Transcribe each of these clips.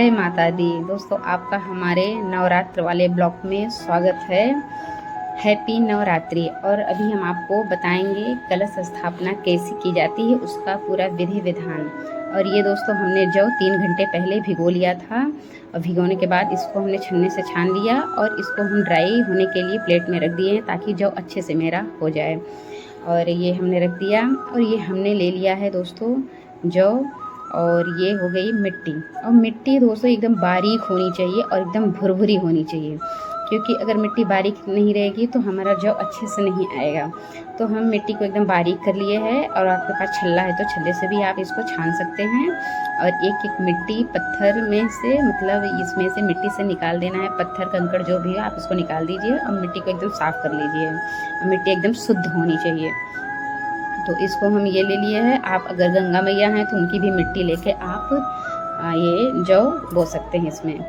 जय माता दी। दोस्तों आपका हमारे नवरात्र वाले ब्लॉग में स्वागत है। हैप्पी नवरात्रि। और अभी हम आपको बताएंगे कलश स्थापना कैसी की जाती है, उसका पूरा विधि विधान। और ये दोस्तों हमने जौ 3 घंटे पहले भिगो लिया था और भिगोने के बाद इसको हमने छन्ने से छान लिया और इसको हम ड्राई होने के लिए प्लेट में रख दिए हैं ताकि जौ अच्छे से मेरा हो जाए। और ये हमने रख दिया और ये हमने ले लिया है दोस्तों जौ। और ये हो गई मिट्टी। और मिट्टी दोस्तों एकदम बारीक होनी चाहिए और एकदम भुरभुरी होनी चाहिए, क्योंकि अगर मिट्टी बारीक नहीं रहेगी तो हमारा जौ अच्छे से नहीं आएगा। तो हम मिट्टी को एकदम बारीक कर लिए हैं और आपके पास छल्ला है तो छल्ले से भी आप इसको छान सकते हैं। और एक एक मिट्टी पत्थर में से, मतलब इसमें से मिट्टी से निकाल देना है, पत्थर कंकड़ जो भी है आप इसको निकाल दीजिए और मिट्टी को एकदम साफ़ कर लीजिए। मिट्टी एकदम शुद्ध होनी चाहिए। तो इसको हम ये ले लिए हैं। आप अगर गंगा मैया हैं तो उनकी भी मिट्टी लेके आप ये जौ बो सकते हैं इसमें।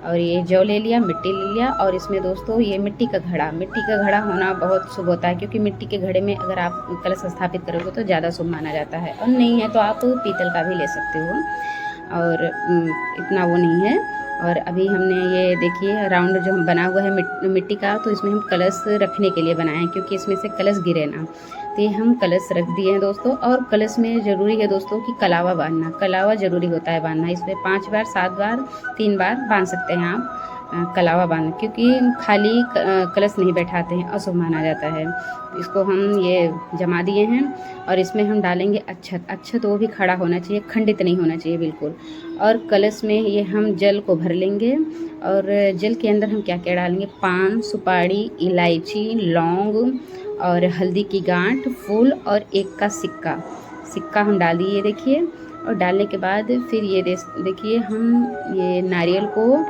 और ये जौ ले लिया, मिट्टी ले लिया। और इसमें दोस्तों ये मिट्टी का घड़ा होना बहुत शुभ होता है, क्योंकि मिट्टी के घड़े में अगर आप कलश स्थापित करोगे तो ज़्यादा शुभ माना जाता है। और नहीं है तो आप पीतल का भी ले सकते हो, और इतना वो नहीं है। और अभी हमने ये देखिए राउंड जो हम बना हुआ है मिट्टी का, तो इसमें हम कलश रखने के लिए बनाए हैं, क्योंकि इसमें से कलश गिरे ना। तो ये हम कलश रख दिए हैं दोस्तों। और कलश में ज़रूरी है दोस्तों कि कलावा बांधना, कलावा ज़रूरी होता है बांधना। इसमें 5 बार 7 बार 3 बार बांध सकते हैं आप कलावा बांध, क्योंकि खाली कलश नहीं बैठाते हैं, अशुभ माना जाता है। इसको हम ये जमा दिए हैं और इसमें हम डालेंगे अक्षत वो भी खड़ा होना चाहिए, खंडित नहीं होना चाहिए बिल्कुल। और कलश में ये हम जल को भर लेंगे और जल के अंदर हम क्या क्या डालेंगे, पान, सुपारी, इलायची, लौंग और हल्दी की गांठ, फूल और 1 का सिक्का हम डाल दिए देखिए। और डालने के बाद फिर ये देखिए हम ये नारियल को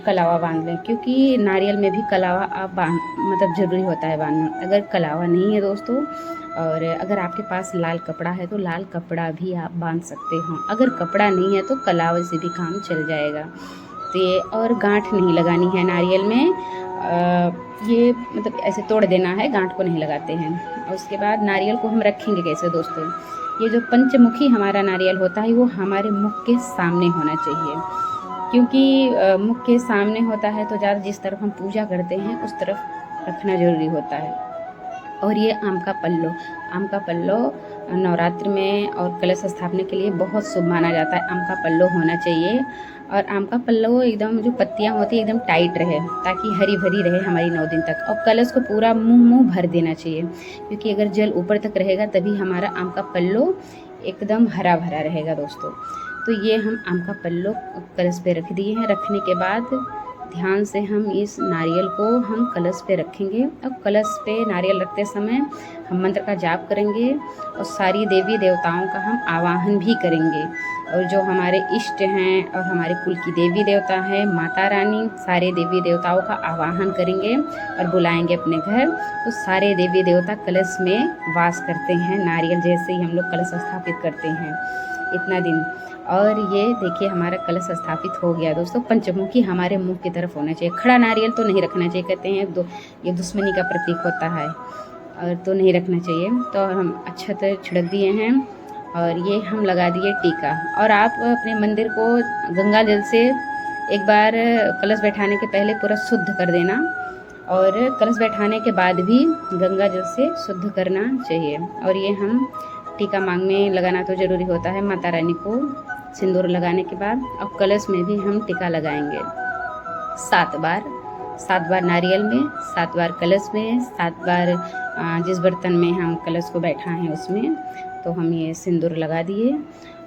कलावा बांध लें, क्योंकि नारियल में भी कलावा आप मतलब ज़रूरी होता है बांधना। अगर कलावा नहीं है दोस्तों, और अगर आपके पास लाल कपड़ा है तो लाल कपड़ा भी आप बांध सकते हो। अगर कपड़ा नहीं है तो कलावे से भी काम चल जाएगा। तो ये, और गांठ नहीं लगानी है नारियल में, ये मतलब ऐसे तोड़ देना है, गांठ को नहीं लगाते हैं। और उसके बाद नारियल को हम रखेंगे कैसे दोस्तों, ये जो पंचमुखी हमारा नारियल होता है वो हमारे मुख के सामने होना चाहिए, क्योंकि मुख के सामने होता है तो ज़्यादा जिस तरफ हम पूजा करते हैं उस तरफ रखना ज़रूरी होता है। और ये आम का पल्लो नवरात्र में और कलश स्थापना के लिए बहुत शुभ माना जाता है। आम का पल्लो होना चाहिए। और आम का पल्लो एकदम जो पत्तियां होती है एकदम टाइट रहे, ताकि हरी भरी रहे हमारी 9 दिन तक। और कलश को पूरा मुंह भर देना चाहिए, क्योंकि अगर जल ऊपर तक रहेगा तभी हमारा आम का पल्लो एकदम हरा भरा रहेगा दोस्तों। तो ये हम आम का पल्लो कलश पे रख दिए हैं। रखने के बाद ध्यान से हम इस नारियल को हम कलश पे रखेंगे। और कलश पे नारियल रखते समय हम मंत्र का जाप करेंगे और सारी देवी देवताओं का हम आवाहन भी करेंगे। और जो हमारे इष्ट हैं और हमारे कुल की देवी देवता हैं, माता रानी, सारे देवी देवताओं का आवाहन करेंगे और बुलाएंगे अपने घर। तो सारे देवी देवता कलश में वास करते हैं, नारियल जैसे ही हम लोग कलश स्थापित करते हैं इतना दिन। और ये देखिए हमारा कलश स्थापित हो गया दोस्तों। पंचमुखी हमारे मुंह की तरफ होना चाहिए। खड़ा नारियल तो नहीं रखना चाहिए, कहते हैं ये दुश्मनी का प्रतीक होता है, और तो नहीं रखना चाहिए। तो हम अक्षत छिड़क दिए हैं और ये हम लगा दिए टीका। और आप अपने मंदिर को गंगा जल से एक बार कलश बैठाने के पहले पूरा शुद्ध कर देना, और कलश बैठाने के बाद भी गंगा जल से शुद्ध करना चाहिए। और ये हम टीका मांग में लगाना तो ज़रूरी होता है माता रानी को सिंदूर लगाने के बाद। और कलश में भी हम टीका लगाएंगे 7 बार नारियल में, 7 बार कलश में, 7 बार जिस बर्तन में हम कलश को बैठा हैं उसमें। तो हम ये सिंदूर लगा दिए।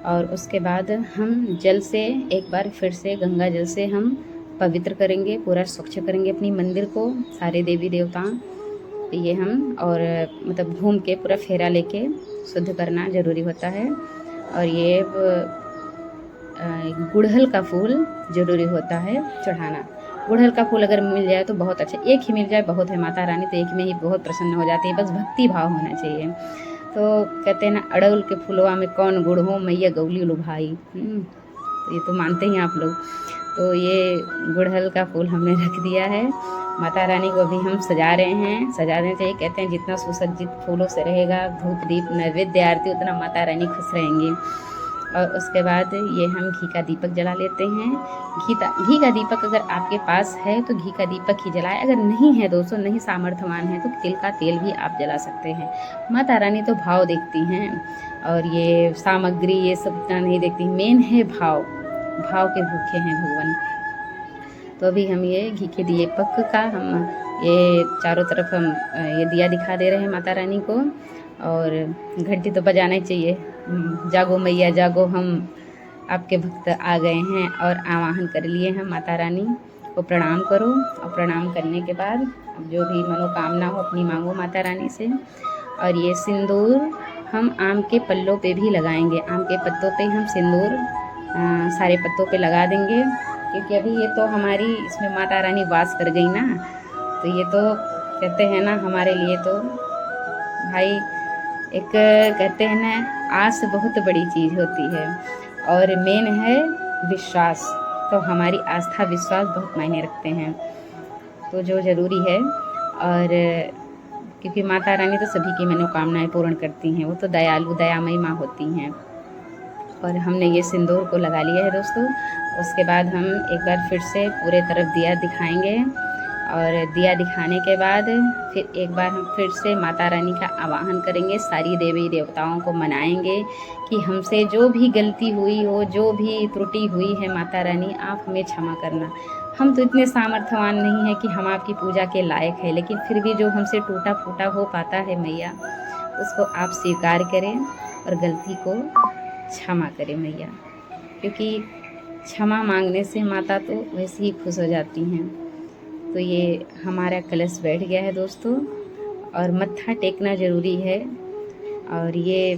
और उसके बाद हम जल से एक बार फिर से गंगा जल से हम पवित्र करेंगे, पूरा स्वच्छ करेंगे अपनी मंदिर को, सारे देवी देवता। ये हम और मतलब घूम के पूरा फेरा लेके शुद्ध करना ज़रूरी होता है। और ये गुड़हल का फूल ज़रूरी होता है चढ़ाना। गुड़हल का फूल अगर मिल जाए तो बहुत अच्छा, एक ही मिल जाए बहुत है, माता रानी तो एक में ही बहुत प्रसन्न हो जाती है, बस भक्ति भाव होना चाहिए। तो कहते हैं ना, अड़उल के फुलवा में कौन गुड़ हो, मैया गौली लो भाई। तो ये तो मानते ही आप लोग। तो ये गुड़हल का फूल हमने रख दिया है। माता रानी को भी हम सजा रहे हैं, सजा देना चाहिए। कहते हैं जितना सुसज्जित फूलों से रहेगा धूप दीप नैवेद्य आरती, उतना माता रानी खुश रहेंगी। और उसके बाद ये हम घी का दीपक जला लेते हैं। घी का दीपक अगर आपके पास है तो घी का दीपक ही जलाए, अगर नहीं है दोस्तों, नहीं सामर्थ्यवान है तो तिल का तेल भी आप जला सकते हैं। माता रानी तो भाव देखती हैं, और ये सामग्री ये सब नहीं देखती, मेन है भाव। भाव के भूखे हैं भगवान। तो अभी हम ये घी के दीपक का हम ये चारों तरफ हम ये दिया दिखा दे रहे हैं माता रानी को। और घंटी तो बजाना ही चाहिए, जागो मैया जागो, हम आपके भक्त आ गए हैं। और आवाहन कर लिए हैं, माता रानी को प्रणाम करो। और प्रणाम करने के बाद अब जो भी मनोकामना हो अपनी मांगो माता रानी से। और ये सिंदूर हम आम के पल्लों पे भी लगाएंगे, आम के पत्तों पे हम सिंदूर सारे पत्तों पे लगा देंगे, क्योंकि अभी ये तो हमारी इसमें माता रानी वास कर गई ना। तो ये तो कहते हैं ना, हमारे लिए तो भाई एक कहते हैं ना, आस बहुत बड़ी चीज़ होती है। और मेन है विश्वास, तो हमारी आस्था विश्वास बहुत मायने रखते हैं, तो जो ज़रूरी है। और क्योंकि माता रानी तो सभी की मनोकामनाएं पूर्ण करती हैं, वो तो दयालु दयामयी माँ होती हैं। और हमने ये सिंदूर को लगा लिया है दोस्तों। उसके बाद हम एक बार फिर से पूरे तरफ दिया दिखाएंगे, और दिया दिखाने के बाद फिर एक बार हम फिर से माता रानी का आवाहन करेंगे, सारी देवी देवताओं को मनाएंगे कि हमसे जो भी गलती हुई हो, जो भी त्रुटि हुई है, माता रानी आप हमें क्षमा करना। हम तो इतने सामर्थ्यवान नहीं हैं कि हम आपकी पूजा के लायक हैं, लेकिन फिर भी जो हमसे टूटा फूटा हो पाता है मैया, उसको आप स्वीकार करें और गलती को क्षमा करें मैया, क्योंकि क्षमा मांगने से माता तो वैसे ही खुश हो जाती हैं। तो ये हमारा कलश बैठ गया है दोस्तों, और मत्था टेकना ज़रूरी है। और ये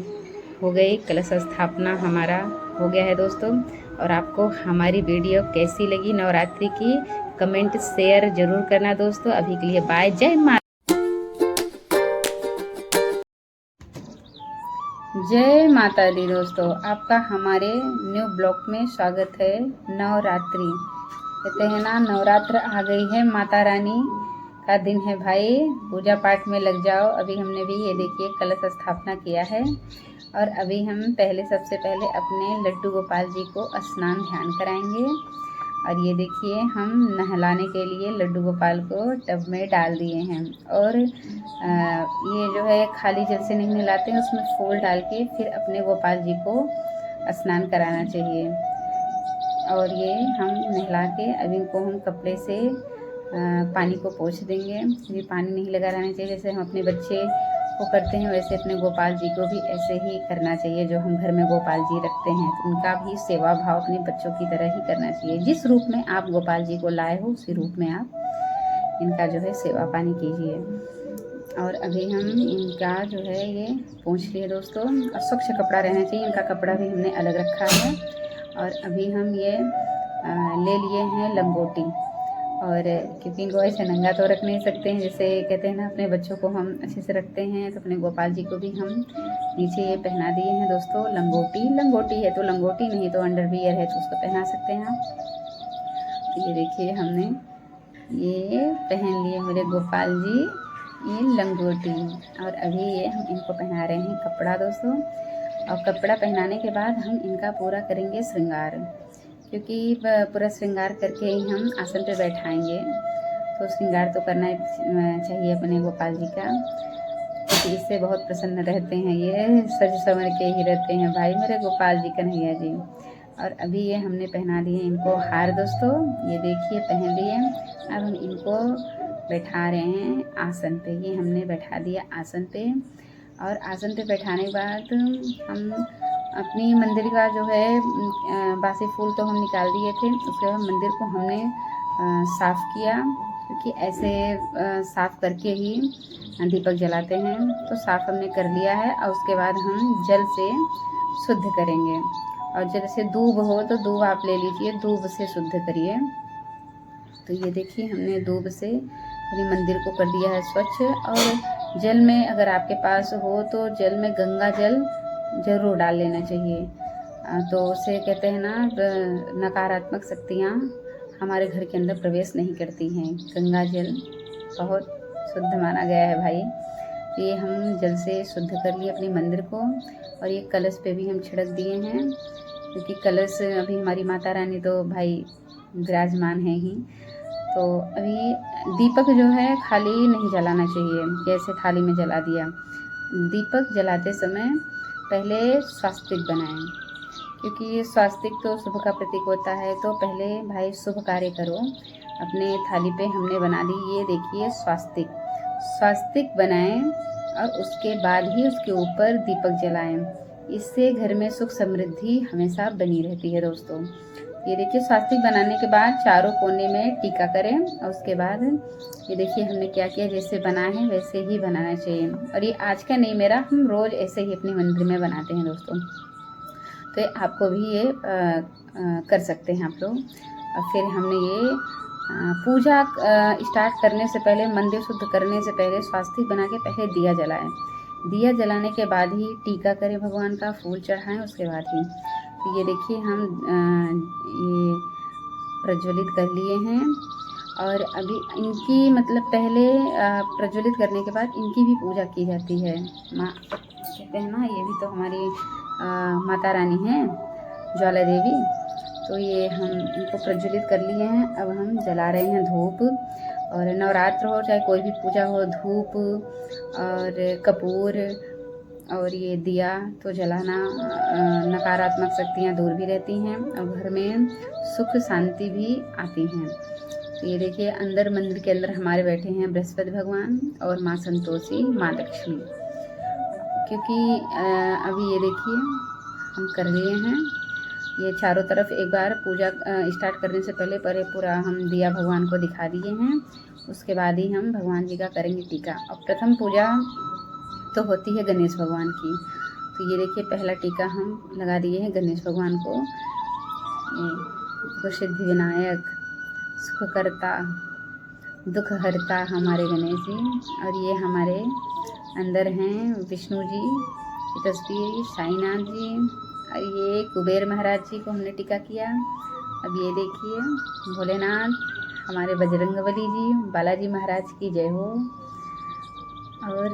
हो गई कलश स्थापना, हमारा हो गया है दोस्तों। और आपको हमारी वीडियो कैसी लगी नवरात्रि की, कमेंट शेयर ज़रूर करना दोस्तों। अभी के लिए बाय, जय माता। जय माता दी दोस्तों, आपका हमारे न्यू ब्लॉग में स्वागत है। नवरात्रि कहते हैं ना, नवरात्र आ गई है, माता रानी का दिन है भाई, पूजा पाठ में लग जाओ। अभी हमने भी ये देखिए कलश स्थापना किया है, और अभी हम सबसे पहले अपने लड्डू गोपाल जी को स्नान ध्यान कराएंगे। और ये देखिए हम नहलाने के लिए लड्डू गोपाल को टब में डाल दिए हैं। और ये जो है खाली जल से नहीं नहलाते हैं, उसमें फूल डाल के फिर अपने गोपाल जी को स्नान कराना चाहिए। और ये हम नहला के अब इनको हम कपड़े से पानी को पोंछ देंगे। ये पानी नहीं लगा रहना चाहिए, जैसे हम अपने बच्चे को करते हैं वैसे अपने गोपाल जी को भी ऐसे ही करना चाहिए। जो हम घर में गोपाल जी रखते हैं तो उनका भी सेवा भाव अपने बच्चों की तरह ही करना चाहिए। जिस रूप में आप गोपाल जी को लाए हो उसी रूप में आप इनका जो है सेवा पानी कीजिए। और अभी हम इनका जो है ये पोंछ लिए दोस्तों, और स्वच्छ कपड़ा रहना चाहिए, इनका कपड़ा भी हमने अलग रखा है। और अभी हम ये ले लिए हैं लंगोटी, और क्योंकि इनको ऐसे नंगा तो रख नहीं सकते हैं, जैसे कहते हैं ना अपने बच्चों को हम अच्छे से रखते हैं, तो अपने गोपाल जी को भी हम नीचे ये पहना दिए हैं दोस्तों लंगोटी। लंगोटी है तो लंगोटी, नहीं तो अंडरवियर है तो उसको पहना सकते हैं आप। तो ये देखिए हमने ये पहन लिए मेरे गोपाल जी ये लंगोटी। और अभी ये हम इनको पहना रहे हैं कपड़ा दोस्तों। और कपड़ा पहनाने के बाद हम इनका पूरा करेंगे श्रृंगार, क्योंकि पूरा श्रृंगार करके ही हम आसन पे बैठाएंगे। तो श्रृंगार तो करना चाहिए अपने गोपाल जी का, क्योंकि इससे बहुत प्रसन्न रहते हैं, ये सज संवर के ही रहते हैं भाई मेरे गोपाल जी कन्हैया जी। और अभी ये हमने पहना दिए इनको हार दोस्तों, ये देखिए पहन लिए। अब हम इनको बैठा रहे हैं आसन पे, ये हमने बैठा दिया आसन पे। और आसन पे बैठाने के बाद हम अपनी मंदिर का जो है बासी फूल तो हम निकाल दिए थे, उसके बाद मंदिर को हमने साफ़ किया, क्योंकि ऐसे साफ़ करके ही दीपक जलाते हैं। तो साफ़ हमने कर लिया है, और उसके बाद हम जल से शुद्ध करेंगे। और जैसे दूब हो तो दूब आप ले लीजिए, दूब से शुद्ध करिए। तो ये देखिए हमने दूब से पूरी मंदिर को कर दिया है स्वच्छ। और जल में अगर आपके पास हो तो जल में गंगा जल ज़रूर डाल लेना चाहिए, तो उसे कहते हैं ना नकारात्मक शक्तियाँ हमारे घर के अंदर प्रवेश नहीं करती हैं। गंगा जल बहुत शुद्ध माना गया है भाई। तो ये हम जल से शुद्ध कर लिए अपने मंदिर को। और ये कलश पे भी हम छिड़क दिए हैं, क्योंकि कलश अभी हमारी माता रानी तो भाई विराजमान है ही। तो अभी दीपक जो है खाली नहीं जलाना चाहिए, जैसे थाली में जला दिया। दीपक जलाते समय पहले स्वास्तिक बनाएं, क्योंकि ये स्वास्तिक तो शुभ का प्रतीक होता है। तो पहले भाई शुभ कार्य करो। अपने थाली पे हमने बना ली, ये देखिए स्वास्तिक। स्वास्तिक बनाएं और उसके बाद ही उसके ऊपर दीपक जलाएं। इससे घर में सुख समृद्धि हमेशा बनी रहती है दोस्तों। ये देखिए स्वास्तिक बनाने के बाद चारों कोने में टीका करें। और उसके बाद ये देखिए हमने क्या किया, जैसे बना है वैसे ही बनाना चाहिए। और ये आज का नहीं मेरा, हम रोज़ ऐसे ही अपने मंदिर में बनाते हैं दोस्तों। तो आपको भी ये कर सकते हैं आप लोग। और फिर हमने ये पूजा स्टार्ट करने से पहले, मंदिर शुद्ध करने से पहले स्वास्तिक बना के पहले दिया जलाएं। दिया जलाने के बाद ही टीका करें भगवान का, फूल चढ़ाएं उसके बाद ही। तो ये देखिए हम ये प्रज्वलित कर लिए हैं। और अभी इनकी मतलब पहले प्रज्वलित करने के बाद इनकी भी पूजा की जाती है। माँ कहते हैं ना, ये भी तो हमारी माता रानी हैं, ज्वाला देवी। तो ये हम इनको प्रज्वलित कर लिए हैं। अब हम जला रहे हैं धूप। और नवरात्र हो चाहे कोई भी पूजा हो, धूप और कपूर और ये दिया तो जलाना नकारात्मक शक्तियाँ दूर भी रहती हैं और घर में सुख शांति भी आती हैं। तो ये देखिए अंदर मंदिर के अंदर हमारे बैठे हैं बृहस्पति भगवान और माँ संतोषी, माँ लक्ष्मी। क्योंकि अभी ये देखिए हम कर लिए हैं ये चारों तरफ। एक बार पूजा स्टार्ट करने से पहले पूरा हम दिया भगवान को दिखा दिए हैं। उसके बाद ही हम भगवान जी का करेंगे टीका। और प्रथम पूजा तो होती है गणेश भगवान की। तो ये देखिए पहला टीका हम लगा दिए हैं गणेश भगवान को। सिद्धि विनायक, सुखकर्ता, दुख हरता हमारे गणेश जी। और ये हमारे अंदर हैं विष्णु जी की तस्वीर, साईनाथ जी। और ये कुबेर महाराज जी को हमने टीका किया। अब ये देखिए भोलेनाथ, हमारे बजरंगबली जी, बालाजी महाराज की जय हो। और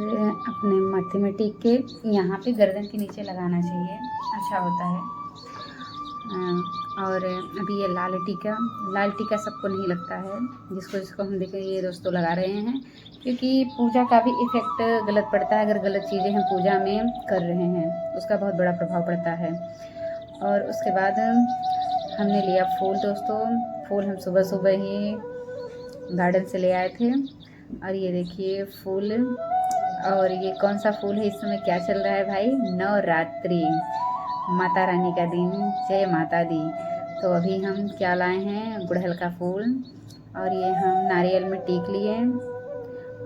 अपने माथे में टीक के यहाँ पे गर्दन के नीचे लगाना चाहिए, अच्छा होता है। और अभी ये लाल टीका सबको नहीं लगता है, जिसको हम देखें ये दोस्तों लगा रहे हैं, क्योंकि पूजा का भी इफ़ेक्ट गलत पड़ता है। अगर गलत चीज़ें हम पूजा में कर रहे हैं उसका बहुत बड़ा प्रभाव पड़ता है। और उसके बाद हमने लिया फूल दोस्तों। फूल हम सुबह सुबह ही गार्डन से ले आए थे। और ये देखिए फूल, और ये कौन सा फूल है, इस समय क्या चल रहा है भाई, नवरात्रि, माता रानी का दिन, जय माता दी। तो अभी हम क्या लाए हैं, गुड़हल का फूल। और ये हम नारियल में टीक लिए।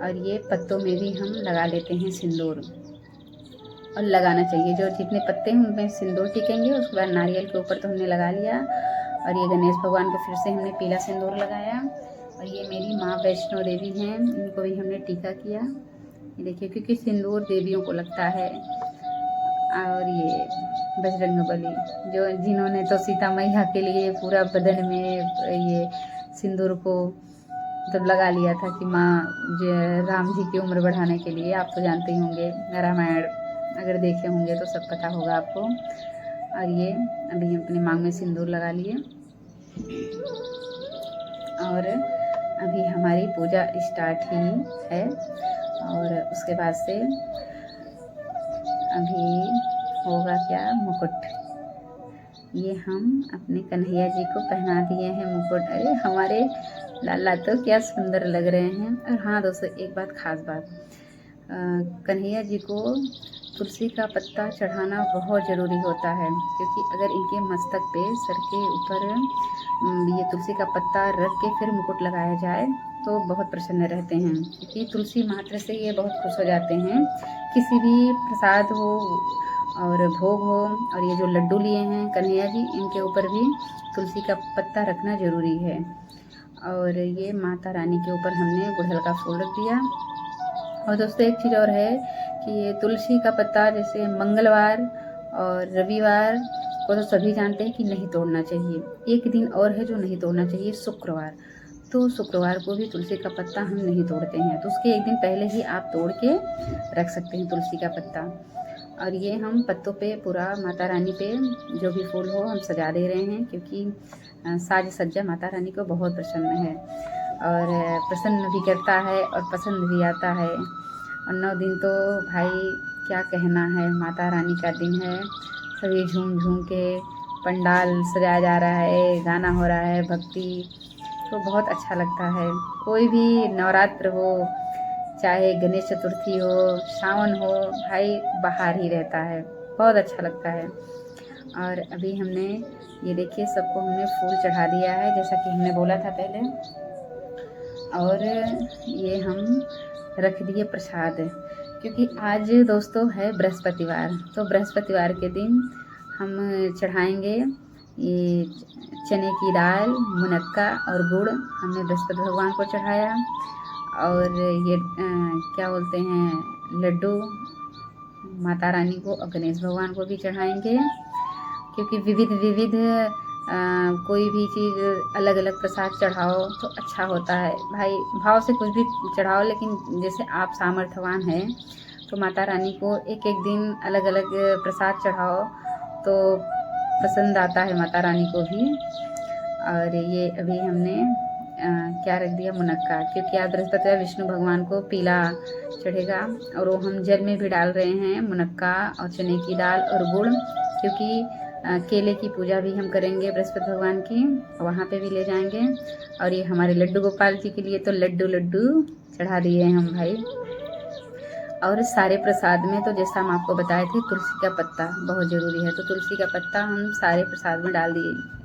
और ये पत्तों में भी हम लगा लेते हैं सिंदूर। और लगाना चाहिए, जो जितने पत्ते हैं उनमें सिंदूर टिकेंगे। उसके बाद नारियल के ऊपर तो हमने लगा लिया। और ये गणेश भगवान को फिर से हमने पीला सिंदूर लगाया। और ये मेरी माँ वैष्णो देवी हैं, इनको भी हमने टीका किया। ये देखिए क्योंकि सिंदूर देवियों को लगता है। और ये बजरंगबली, जिन्होंने तो सीता मैया के लिए पूरा बदन में ये सिंदूर को मतलब लगा लिया था कि माँ राम जी की उम्र बढ़ाने के लिए। आप तो जानते ही होंगे, रामायण अगर देखे होंगे तो सब पता होगा आपको। और ये अभी हम अपनी मांग में सिंदूर लगा लिए। और अभी हमारी पूजा स्टार्ट ही है। और उसके बाद से अभी होगा क्या, मुकुट। ये हम अपने कन्हैया जी को पहना दिए हैं मुकुट। अरे हमारे लाला तो क्या सुंदर लग रहे हैं। और हाँ दोस्तों, एक बात खास बात, कन्हैया जी को तुलसी का पत्ता चढ़ाना बहुत ज़रूरी होता है, क्योंकि अगर इनके मस्तक पे, सर के ऊपर ये तुलसी का पत्ता रख के फिर मुकुट लगाया जाए तो बहुत प्रसन्न रहते हैं। क्योंकि तुलसी मात्र से ये बहुत खुश हो जाते हैं। किसी भी प्रसाद हो और भोग हो, और ये जो लड्डू लिए हैं कन्हैया जी, इनके ऊपर भी तुलसी का पत्ता रखना ज़रूरी है। और ये माता रानी के ऊपर हमने गुड़हल का फूल रख दिया। और दोस्तों एक चीज़ और है कि ये तुलसी का पत्ता जैसे मंगलवार और रविवार को तो सभी जानते हैं कि नहीं तोड़ना चाहिए। एक दिन और है जो नहीं तोड़ना चाहिए, शुक्रवार। तो शुक्रवार को भी तुलसी का पत्ता हम नहीं तोड़ते हैं, तो उसके एक दिन पहले ही आप तोड़ के रख सकते हैं तुलसी का पत्ता। और ये हम पत्तों पे पूरा माता रानी पे जो भी फूल हो हम सजा दे रहे हैं, क्योंकि साज सज्जा माता रानी को बहुत पसंद है और प्रसन्न भी करता है और पसंद भी आता है। और 9 दिन तो भाई क्या कहना है, माता रानी का दिन है। सभी झूम झूम के पंडाल सजाया जा रहा है, गाना हो रहा है, भक्ति, तो बहुत अच्छा लगता है। कोई भी नवरात्र हो, चाहे गणेश चतुर्थी हो, सावन हो, भाई बाहर ही रहता है, बहुत अच्छा लगता है। और अभी हमने ये देखिए सबको हमने फूल चढ़ा दिया है, जैसा कि हमने बोला था पहले। और ये हम रख दिए प्रसाद, क्योंकि आज दोस्तों है बृहस्पतिवार, तो बृहस्पतिवार के दिन हम चढ़ाएंगे ये चने की दाल, मुनक्का और गुड़ हमने बृहस्पति भगवान को चढ़ाया। और ये क्या बोलते हैं, लड्डू माता रानी को और गणेश भगवान को भी चढ़ाएंगे, क्योंकि विविध कोई भी चीज़ अलग अलग प्रसाद चढ़ाओ तो अच्छा होता है भाई। भाव से कुछ भी चढ़ाओ, लेकिन जैसे आप सामर्थ्यवान हैं तो माता रानी को एक एक दिन अलग अलग प्रसाद चढ़ाओ तो पसंद आता है माता रानी को भी। और ये अभी हमने क्या रख दिया, मुनक्का, क्योंकि आज बृहस्पतिवार विष्णु भगवान को पीला चढ़ेगा। और वो हम जल में भी डाल रहे हैं, मुनक्का और चने की दाल और गुड़, क्योंकि केले की पूजा भी हम करेंगे बृहस्पति भगवान की, वहाँ पे भी ले जाएंगे। और ये हमारे लड्डू गोपाल जी के लिए तो लड्डू चढ़ा दिए हैं हम भाई। और सारे प्रसाद में तो जैसा हम आपको बताए थे, तुलसी का पत्ता बहुत ज़रूरी है, तो तुलसी का पत्ता हम सारे प्रसाद में डाल दिए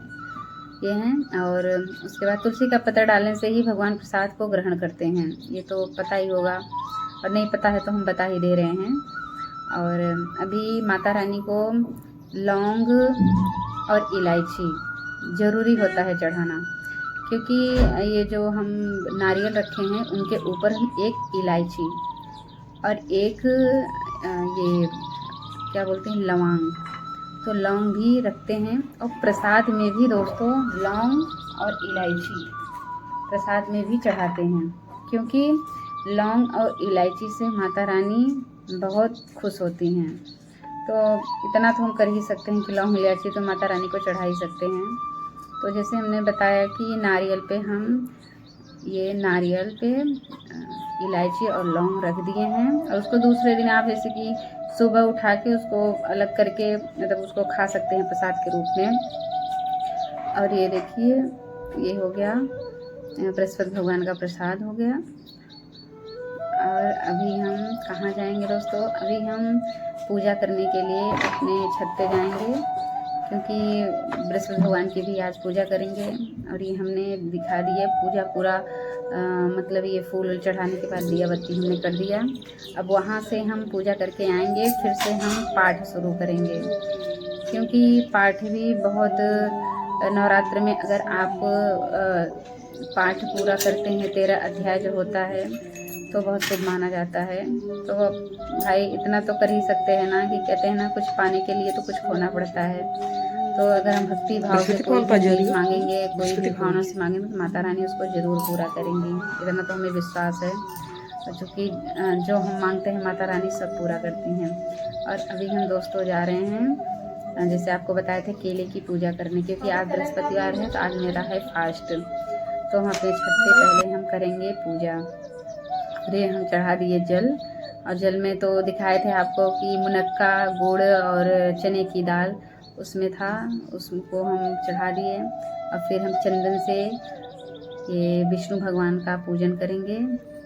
ये हैं। और उसके बाद तुलसी का पत्ता डालने से ही भगवान प्रसाद को ग्रहण करते हैं, ये तो पता ही होगा, और नहीं पता है तो हम बता ही दे रहे हैं। और अभी माता रानी को लौंग और इलायची ज़रूरी होता है चढ़ाना, क्योंकि ये जो हम नारियल रखे हैं उनके ऊपर हम एक इलायची और एक ये क्या बोलते हैं, लौंग, तो लौंग भी रखते हैं। और प्रसाद में भी दोस्तों लौंग और इलायची प्रसाद में भी चढ़ाते हैं, क्योंकि लौंग और इलायची से माता रानी बहुत खुश होती हैं। तो इतना तो हम कर ही सकते हैं कि लौंग इलायची तो माता रानी को चढ़ा ही सकते हैं। तो जैसे हमने बताया कि नारियल पे हम ये नारियल पे इलायची और लौंग रख दिए हैं, और उसको दूसरे दिन आप जैसे कि सुबह उठा के उसको अलग करके मतलब उसको खा सकते हैं प्रसाद के रूप में। और ये देखिए ये हो गया बृहस्पति भगवान का प्रसाद हो गया। और अभी हम कहाँ जाएंगे दोस्तों, अभी हम पूजा करने के लिए अपने छत पे जाएंगे, क्योंकि बृहस्पति भगवान की भी आज पूजा करेंगे। और ये हमने दिखा दिया पूजा पूरा मतलब ये फूल चढ़ाने के बाद दिया बत्ती हमने कर दिया। अब वहाँ से हम पूजा करके आएंगे, फिर से हम पाठ शुरू करेंगे, क्योंकि पाठ भी बहुत नवरात्र में अगर आप पाठ पूरा करते हैं 13 अध्याय जो होता है तो बहुत शुभ माना जाता है। तो भाई इतना तो कर ही सकते हैं ना, कि कहते हैं ना कुछ पाने के लिए तो कुछ खोना पड़ता है। तो अगर हम भक्ति भाव से कोई भी चीज़ मांगेंगे, कोई भी भावना से मांगेंगे तो माता रानी उसको ज़रूर पूरा करेंगी, इतना तो हमें विश्वास है। क्योंकि जो हम मांगते हैं माता रानी सब पूरा करती हैं। और अभी हम दोस्तों जा रहे हैं, जैसे आपको बताए थे, केले की पूजा करने, क्योंकि आज बृहस्पतिवार है तो आज मेरा है फास्ट। तो हम अपने छत पे पहले हम करेंगे पूजा। फिर हम चढ़ा दिए जल, और जल में तो दिखाए थे आपको कि मुनक्का, गुड़ और चने की दाल उसमें था, उसको हम चढ़ा दिए। और फिर हम चंदन से ये विष्णु भगवान का पूजन करेंगे,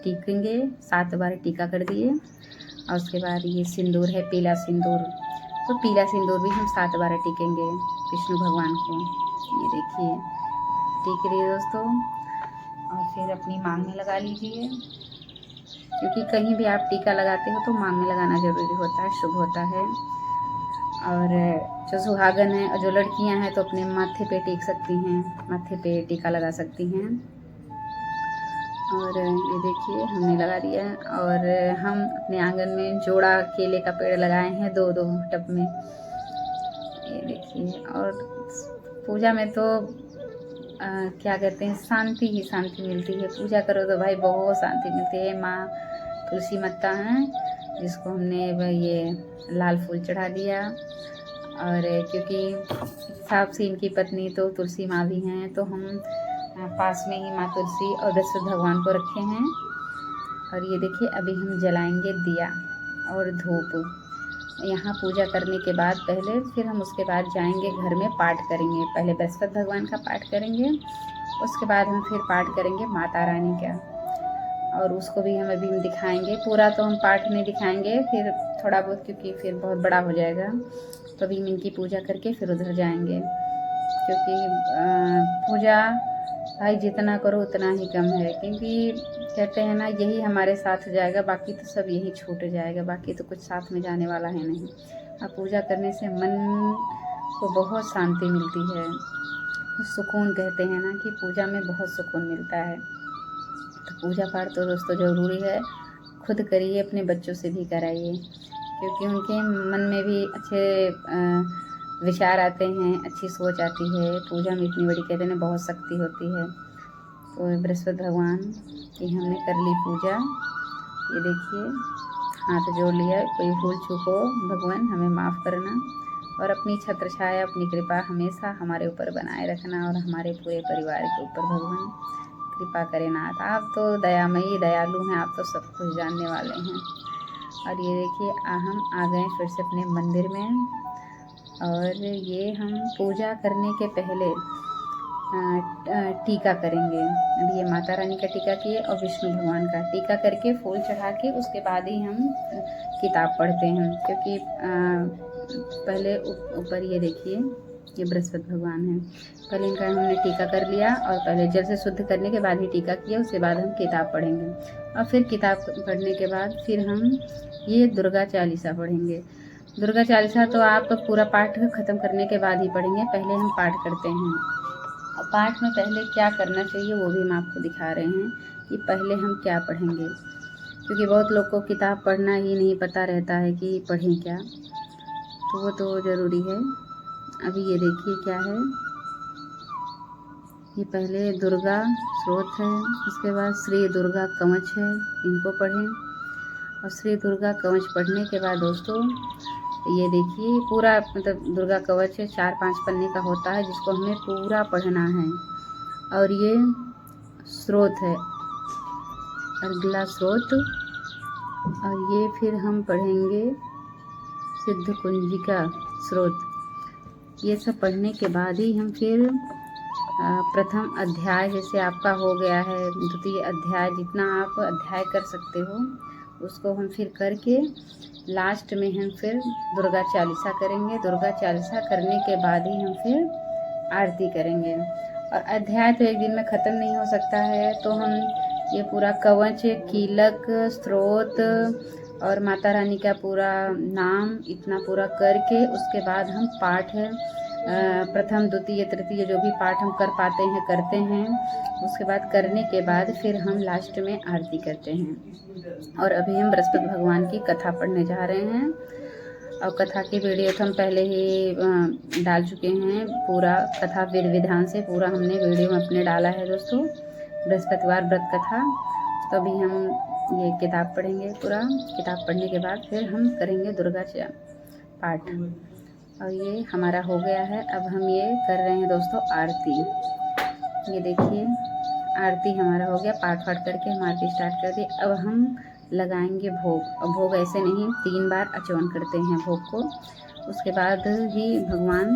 टीकेंगे, 7 बार टीका कर दिए। और उसके बाद ये सिंदूर है, पीला सिंदूर, तो पीला सिंदूर भी हम 7 बार टीकेंगे विष्णु भगवान को। ये देखिए टीक रही है दोस्तों। और फिर अपनी मांग में लगा लीजिए, क्योंकि कहीं भी आप टीका लगाते हो तो मांग में लगाना ज़रूरी होता है, शुभ होता है। और जो सुहागन है और जो लड़कियां हैं तो अपने माथे पे टीक सकती हैं, माथे पे टीका लगा सकती हैं। और ये देखिए हमने लगा दिया। और हम अपने आंगन में जोड़ा केले का पेड़ लगाए हैं, 2-2 टब में, ये देखिए। और पूजा में तो क्या कहते हैं, शांति ही शांति मिलती है। पूजा करो तो भाई बहुत शांति मिलती है। माँ तुलसी माता हैं, जिसको हमने ये लाल फूल चढ़ा दिया, और क्योंकि हिसाब से इनकी पत्नी तो तुलसी माँ भी हैं, तो हम पास में ही माँ तुलसी और बृहस्पति भगवान को रखे हैं। और ये देखिए अभी हम जलाएंगे दिया और धूप। यहाँ पूजा करने के बाद पहले फिर हम उसके बाद जाएंगे घर में पाठ करेंगे। पहले बृहस्पति भगवान का पाठ करेंगे, उसके बाद हम फिर पाठ करेंगे माता रानी का, और उसको भी हम अभी दिखाएंगे। पूरा तो हम पाठ नहीं दिखाएंगे, फिर थोड़ा बहुत, क्योंकि फिर बहुत बड़ा हो जाएगा। तो अभी हम इनकी पूजा करके फिर उधर जाएंगे, क्योंकि पूजा भाई जितना करो उतना ही कम है। क्योंकि कहते हैं ना, यही हमारे साथ जाएगा, बाकी तो सब यही छूट जाएगा, बाकी तो कुछ साथ में जाने वाला है नहीं। अब पूजा करने से मन को बहुत शांति मिलती है, सुकून। कहते हैं ना कि पूजा में बहुत सुकून मिलता है। तो पूजा पाठ तो दोस्तों ज़रूरी है, खुद करिए, अपने बच्चों से भी कराइए, क्योंकि उनके मन में भी अच्छे विचार आते हैं, अच्छी सोच आती है। पूजा में इतनी बड़ी, कहते हैं ना, बहुत शक्ति होती है। तो बृहस्पति भगवान की हमने कर ली पूजा। ये देखिए हाथ जोड़ लिया, कोई भूल चूक हो भगवान हमें माफ़ करना, और अपनी छत्र छाया, अपनी कृपा हमेशा हमारे ऊपर बनाए रखना, और हमारे पूरे परिवार के ऊपर भगवान कृपा करें नाथ। आप तो दयामयी दयालु हैं, आप तो सब कुछ जानने वाले हैं। और ये देखिए हम आ गए फिर से अपने मंदिर में, और ये हम पूजा करने के पहले टीका करेंगे। अभी ये माता रानी का टीका किए और विष्णु भगवान का टीका करके फूल चढ़ा के उसके बाद ही हम किताब पढ़ते हैं। क्योंकि पहले ऊपर ये देखिए ये बृहस्पति भगवान है, पहले इनका हमने टीका कर लिया, और पहले जल से शुद्ध करने के बाद ही टीका किया, उसके बाद हम किताब पढ़ेंगे। और फिर किताब पढ़ने के बाद फिर हम ये दुर्गा चालीसा पढ़ेंगे। दुर्गा चालीसा तो आप पूरा पाठ ख़त्म करने के बाद ही पढ़ेंगे, पहले हम पाठ करते हैं। और पाठ में पहले क्या करना चाहिए वो भी हम आपको दिखा रहे हैं कि पहले हम क्या पढ़ेंगे, क्योंकि बहुत लोग को किताब पढ़ना ही नहीं पता रहता है कि पढ़ें क्या, तो वो तो ज़रूरी है। अभी ये देखिए क्या है, ये पहले दुर्गा स्रोत है, उसके बाद श्री दुर्गा कवच है, इनको पढ़ें। और श्री दुर्गा कवच पढ़ने के बाद दोस्तों ये देखिए पूरा, मतलब दुर्गा कवच 4-5 पन्ने का होता है, जिसको हमें पूरा पढ़ना है। और ये स्रोत है, अगला स्रोत, और ये फिर हम पढ़ेंगे सिद्ध कुंजिका स्रोत। ये सब पढ़ने के बाद ही हम फिर प्रथम अध्याय, जैसे आपका हो गया है द्वितीय अध्याय, जितना आप अध्याय कर सकते हो उसको हम फिर करके लास्ट में हम फिर दुर्गा चालीसा करेंगे। दुर्गा चालीसा करने के बाद ही हम फिर आरती करेंगे। और अध्याय तो एक दिन में ख़त्म नहीं हो सकता है, तो हम ये पूरा कवच, कीलक, स्रोत और माता रानी का पूरा नाम इतना पूरा करके उसके बाद हम पाठ प्रथम द्वितीय तृतीय जो भी पाठ हम कर पाते हैं करते हैं। उसके बाद करने के बाद फिर हम लास्ट में आरती करते हैं। और अभी हम बृहस्पति भगवान की कथा पढ़ने जा रहे हैं, और कथा की वीडियो तो हम पहले ही डाल चुके हैं। पूरा कथा विधि विधान से पूरा हमने वीडियो में अपने डाला है दोस्तों, बृहस्पतिवार व्रत कथा। तो अभी हम ये किताब पढ़ेंगे, पूरा किताब पढ़ने के बाद फिर हम करेंगे दुर्गा पाठ। और ये हमारा हो गया है। अब हम ये कर रहे हैं दोस्तों आरती। ये देखिए आरती हमारा हो गया, पाठ करके हम आरती स्टार्ट कर दी। अब हम लगाएंगे भोग। और भोग ऐसे नहीं, 3 बार आचमन करते हैं भोग को, उसके बाद ही भगवान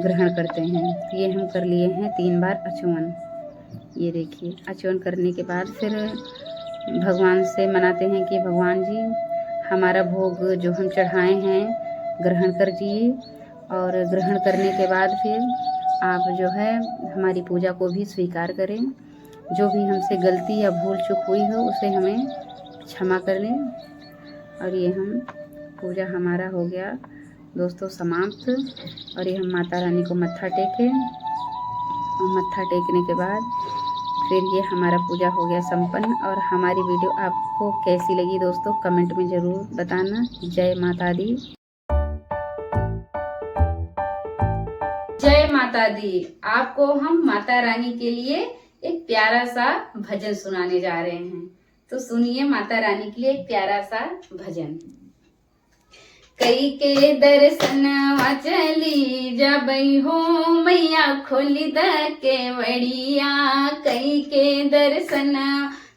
ग्रहण करते हैं। ये हम कर लिए हैं 3 बार आचमन। ये देखिए आचमन करने के बाद फिर भगवान से मनाते हैं कि भगवान जी हमारा भोग जो हम चढ़ाए हैं ग्रहण कर दिए। और ग्रहण करने के बाद फिर आप जो है हमारी पूजा को भी स्वीकार करें। जो भी हमसे गलती या भूल चूक हुई हो उसे हमें क्षमा कर दें। और ये हम पूजा हमारा हो गया दोस्तों समाप्त। और ये हम माता रानी को मत्था टेकें, और मत्था टेकने के बाद फिर ये हमारा पूजा हो गया संपन्न। और हमारी वीडियो आपको कैसी लगी दोस्तों कमेंट में ज़रूर बताना। जय माता दी, जय माता। माता दी। आपको हम माता रानी के लिए एक प्यारा सा भजन सुनाने जा रहे हैं, तो सुनिए माता रानी के लिए एक प्यारा सा भजन। कई के दर्शन चली जबई हो मैया खोली द केवड़िया। कई के दर्शन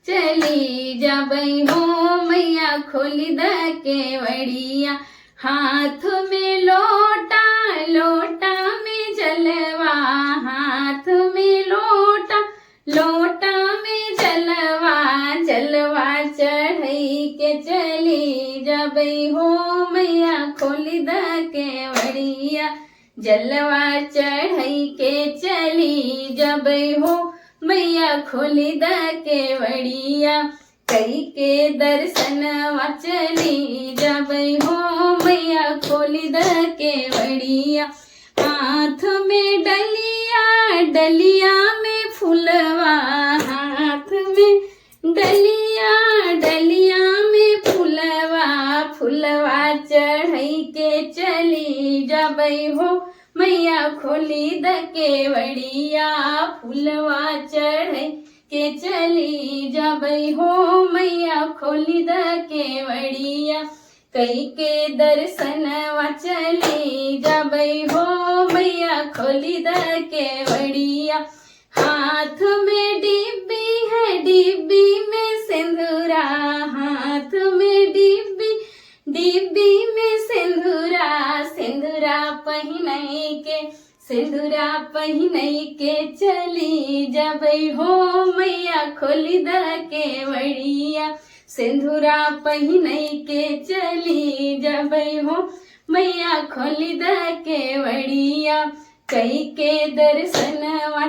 चली जबई हो मैया खोली द केवड़िया। हाथ में लोटा लोटा में जलवा, हाथ में लोटा लोटा में जलवा, जलवा चढ़ई के चली जबई हो मैया खोली द केवड़िया। जलवा चढ़ई के चली जबई हो मैया खोली द केवड़िया। कई के दर्शन चली जबई हो मैया खोली द केवड़िया। हाथ में डलिया डलिया में फुलवा, हाथ में डलिया डलिया में फुलवा, फुलवा चढ़ई के चली जबई हो मैया खोली द केवड़िया। फुलवा चढ़ई के चली जबई हो मैया खोली द केवड़िया। कई के दर्शन चली जबई हो मैया खोली द केवड़िया। हाथ में डिब्बी है डिब्बी में सिंदूरा, हाथ में डिब्बी डिब्बी में सिंदूरा, सिंदूरा पहिनई के सिंदूरा पहिनई के चली जबई हो मैया खोली द केवड़िया। सिंदूरा पहिनई के चली जबई हो मैया खोली द केवड़िया। कई के दर्शन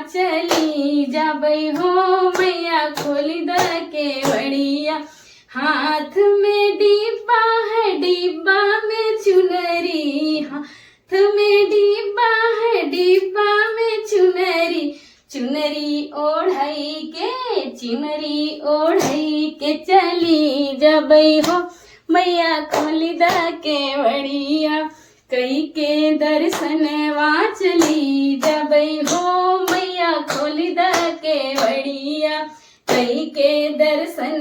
चली जबई हो मैया खोली द केवड़िया। हाथ में डिब्बा है डिब्बा में चुनरी, हाथ में डिब्बा है डिब्बा में चुनरी, चुनरी ओढ़ई के चुनरी ओढ़ई के चली जबई हो मैया खोली द केवड़िया। कई के दर्शन चली जबई हो मैया खोली द केवड़िया। कई के दर्शन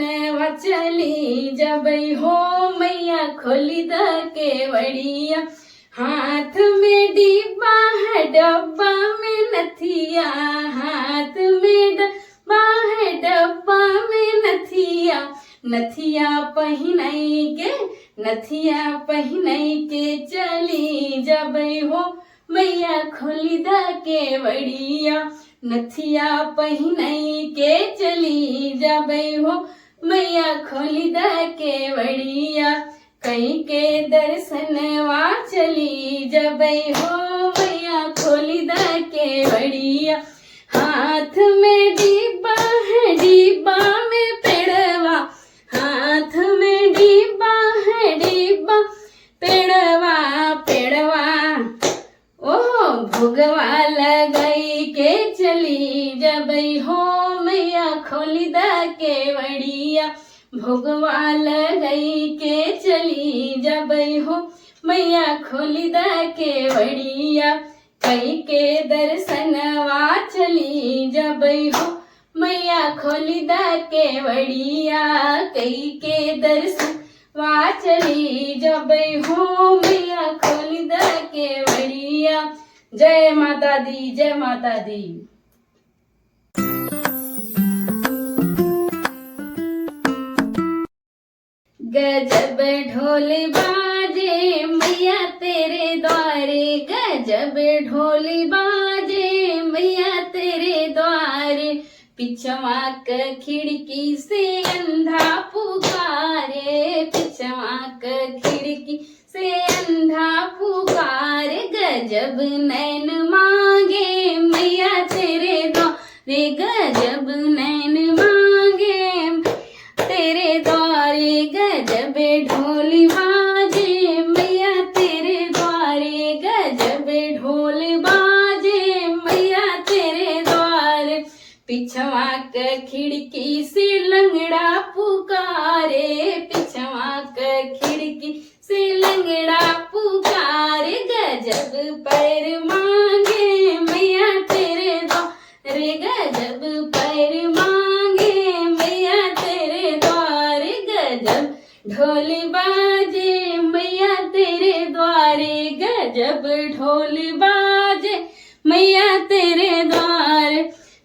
चली जबई हो मैया खोली द केवड़िया। हाथ में डिब्बा है डब्बा में नथिया, हाथ में डब्बा है डब्बा में नथिया, नथिया पहिनई के नथिया पहिनई के चली जबई हो मैया खोली द केवड़िया। नथिया पहिनई के चली जबई हो मैया खोली द केवड़िया। कई के दर्शन चली जबई हो मैया खोली द केवड़िया। हाथ में डिब्बा है डिब्बा में पेड़वा, हाथ में डिब्बा है डिब्बा पेड़वा, पेड़वा ओह भोगवा लगई के चली जबई हो मैया खोली द केवड़िया। भोगवा लगई के चली जबई हो मैया खोली द केवड़िया। कई के दर्शन चली जबई हो मैया खोली द केवड़िया। कई के दर्शन चली जबई हो मैया खोली द केवड़िया। जय माता दी, जय माता दी। गजब ढोल बाजे मैया तेरे द्वारे, गजब ढोल बाजे मैया तेरे द्वारे। पिछवा क खिड़की से अंधा पुकारे, पिछवा क खिड़की से अंधा पुकारे। गजब नैन मांगे मैया तेरे द्वारे, गजब नैन मांगे तेरे द्वारे। गजब ढोल बाजे मैया तेरे द्वारे, गजब ढोल बाजे मैया तेरे द्वारे। पिछवा क खिड़की से लंगड़ा पुकारे, पिछवा क खिड़की से लंगड़ा पुकारे। गजब पैर मांगे मैया गजब पैर मांगे मैया तेरे द्वार, गजब ढोल बाजे मैया तेरे द्वारे, गजब ढोल बाजे मैया तेरे द्वार।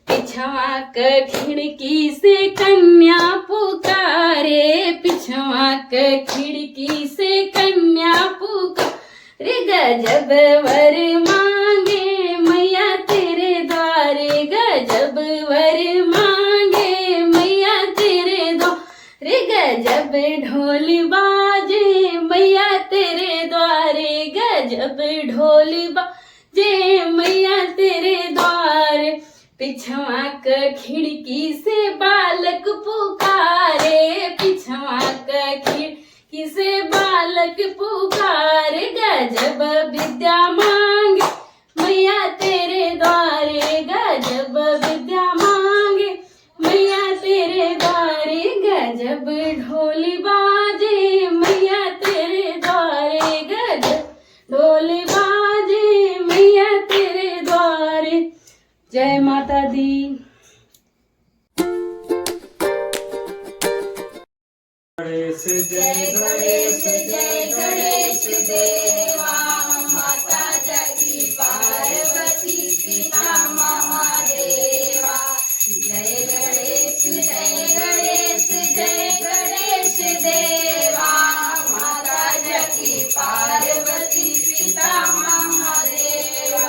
पिछवा क खिड़की से कन्या पुकारे, पिछवा क खिड़की से कन्या पुकारे, गजब वर मांगे मैया तेरे द्वारे, गजब वर मांगे मैया तेरे द्वारे, गजब ढोल बाजे मैया तेरे द्वारे, गजब ढोल बाजे मैया तेरे द्वारे। पिछवा क खिड़की से बालक पुकारे, पिछवा क खिड़की से बालक पुकारे, गजब विद्या मांगे मैया तेरे द्वारे, गजब विद्या मांगे मैया तेरे द्वारे, गजब ढोल बाजे मैया तेरे द्वारे, गजब ढोल बाजे मैया तेरे द्वारे। जय माता दी। गणेश जय गणेश जय गणेश देवा, माता जगी पार्वती पिता महादेवा। जय गणेश जय गणेश जय गणेश देवा, माता जगी पार्वती पिता महादेवा।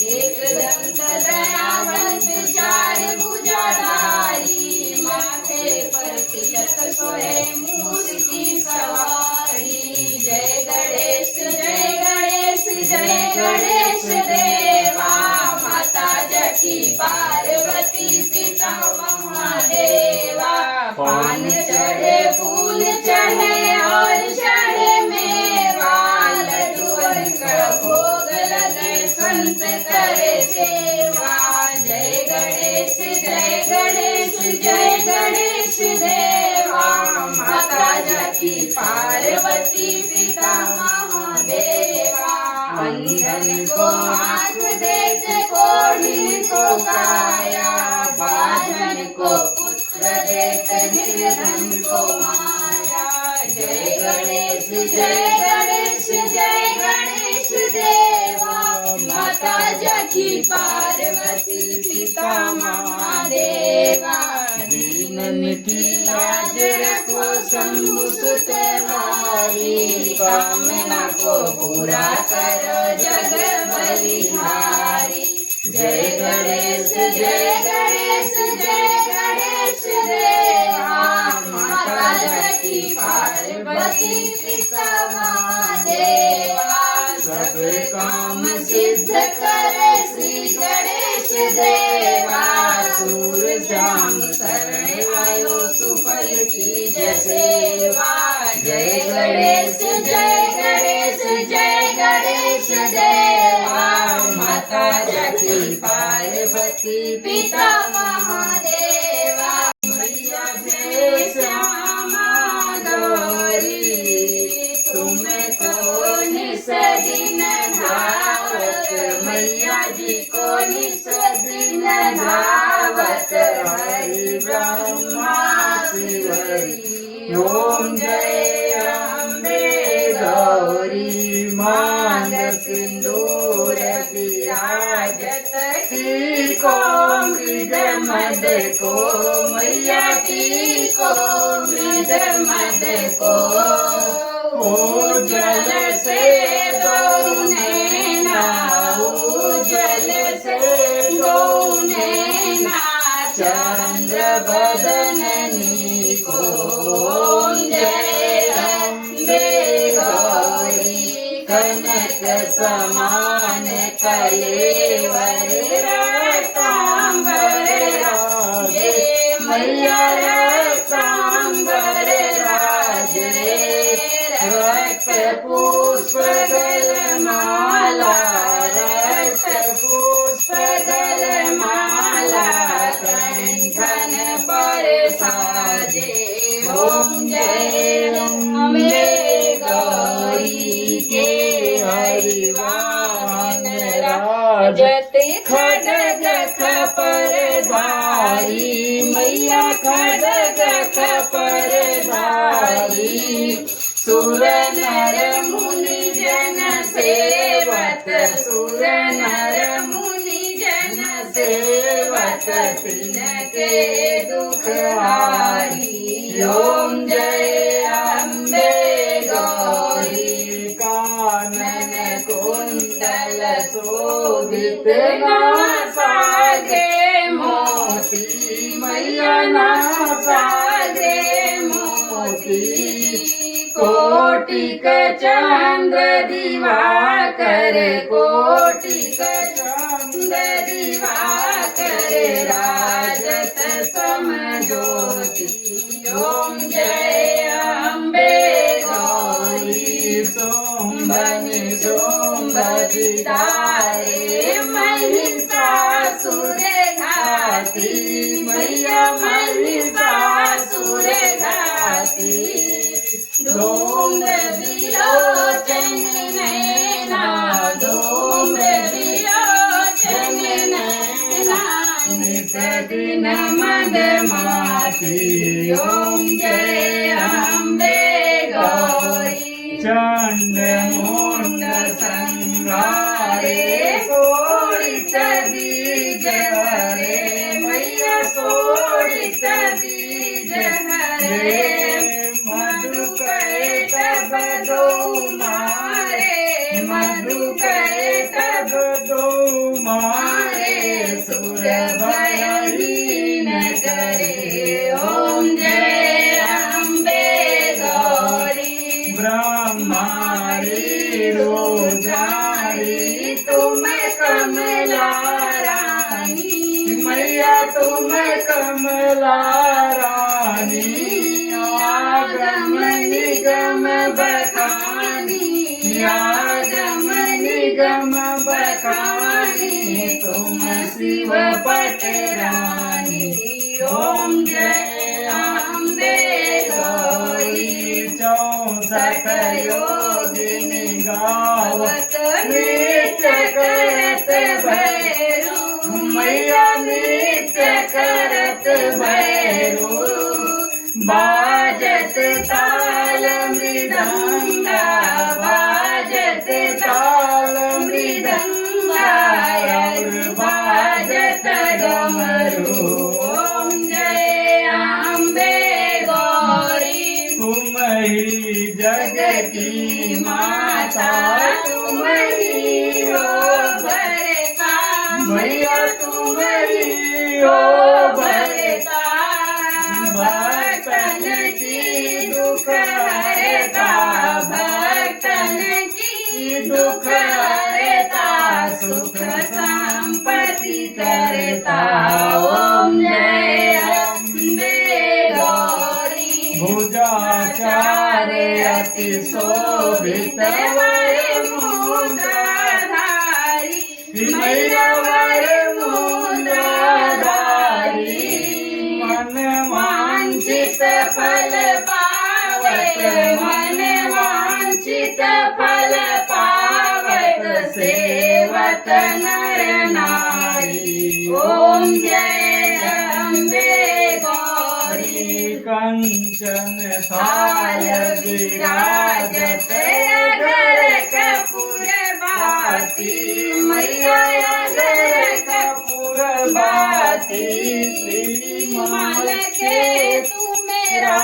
एक दंत दयावंत चार भुजाधारी, माथे पर तिलक सोहे मूस की सवारी। जय गणेश जय गणेश जय गणेश देवा, माता जकी पार्वती पिता महादेवा। पान चढ़े फूल चढ़े और चढ़े मेवा, लड्डू का भोग लगे संत करे सेवा। जय गणेश जय गणेश जय गणेश देवा, माता जकी पार्वती पिता महादेवा। अंधन को आँख देते कोढ़ी को काया, बाझन को पुत्र देते निर्धन को माया। जय गणेश जय गणेश जय गणेश देवा, माता जकी पार्वती पिता महादेवा। दीनन की लाज रखो शंभु सुत वारी, कामना को पूरा करो जग बलिहारी। जय गणेश जय गणेश जय गणेश देवा, माता जकी पार्वती पिता महादेवा। सब काम सिद्ध करे श्री गणेश देवा, सूर श्याम शरण आयो सुफल की सेवा। जय गणेश जय गणेश जय गणेश देवा, माता जकी पार्वती पिता महादेवा। मैया जय श्यामा गौरी, तुम्हें तो निस दिन धावत, मैया जी को निस दिन धावत। हरि ब्रह्मा शिवरी, ओम जय अम्बे गौरी। मांग सिंदूर विराजत, को मृद मद को मैया की को मृद मद को। ओ जल से दो नैना, ओ जल से दो नैना, चंद्र बदननी को। जय अम्बे गौरी, कनक समान कलेवर रतांबर राजे, मैया रतांबर राजे। रक्त पुष्प गलमाला, रक्त पुष्प गलमाला, कंठन पर साजे। ओम जय अम्बे गौरी के हरिवान राजत खड्ग खपर पर धारी सुर नर मुनि जन सेवत सुर नर मुनि जन सेवत तिनके दुख हारी ओम जय अम्बे गौरी कानन कुंडल शोभित नासागे मोती मैया नासागे मोती कोटिक चंद्र दिवाकर कोटिक चंद्र दिवाकर राजत समज्योति ओम जय अम्बे गौरी सोम्बनि सोम्बदितारे महिषासुर घाती मैया महिषासुर घाती धूम्र विलोचन नैना धूम्र विलोचन नैना नित दिन मदमाती ओम जय अम्बे गौरी चंड मुंड संहारे सोड़ित बीज हरे मैया सोड़ित बीज हरे दो मारे मधु कहे तब दो मारे सुर भयहीन करे ओम जय अम्बे गौरी ब्रह्मारी रोजारी तुम कमला रानी मैया तुम कमला रानी आगम निगम बखानी आगम निगम बखानी तुम शिव पटरानी ओम जय अम्बे गौरी 64 योगिनी गावत नृत्य करत भैरू मैया नृत्य करत भैरू बाजत ताल मृदंगा बाजत ताल मृदंगा बाजत डमरू ओम जय अम्बे गौरी तुम ही जग की माता तुम ही हो भरता मैया तुम ही हो भरता भक्तन की दुख हरता भक्तन की दुख हरता सुख संपत्ति करता ओम जय अम्बे गौरी भुजाचार्य अति शोभित वर मुद्राधारी मैया वर मुद्राधारी मन वांछित फल पावत मन वांछित फल पावत सेवत नर नारी ओम जय अम्बे गौरी कंचन थाल विराजत अगर कपूर बाती मैया अगर कपूर बाती श्रीमाल के तू मेरा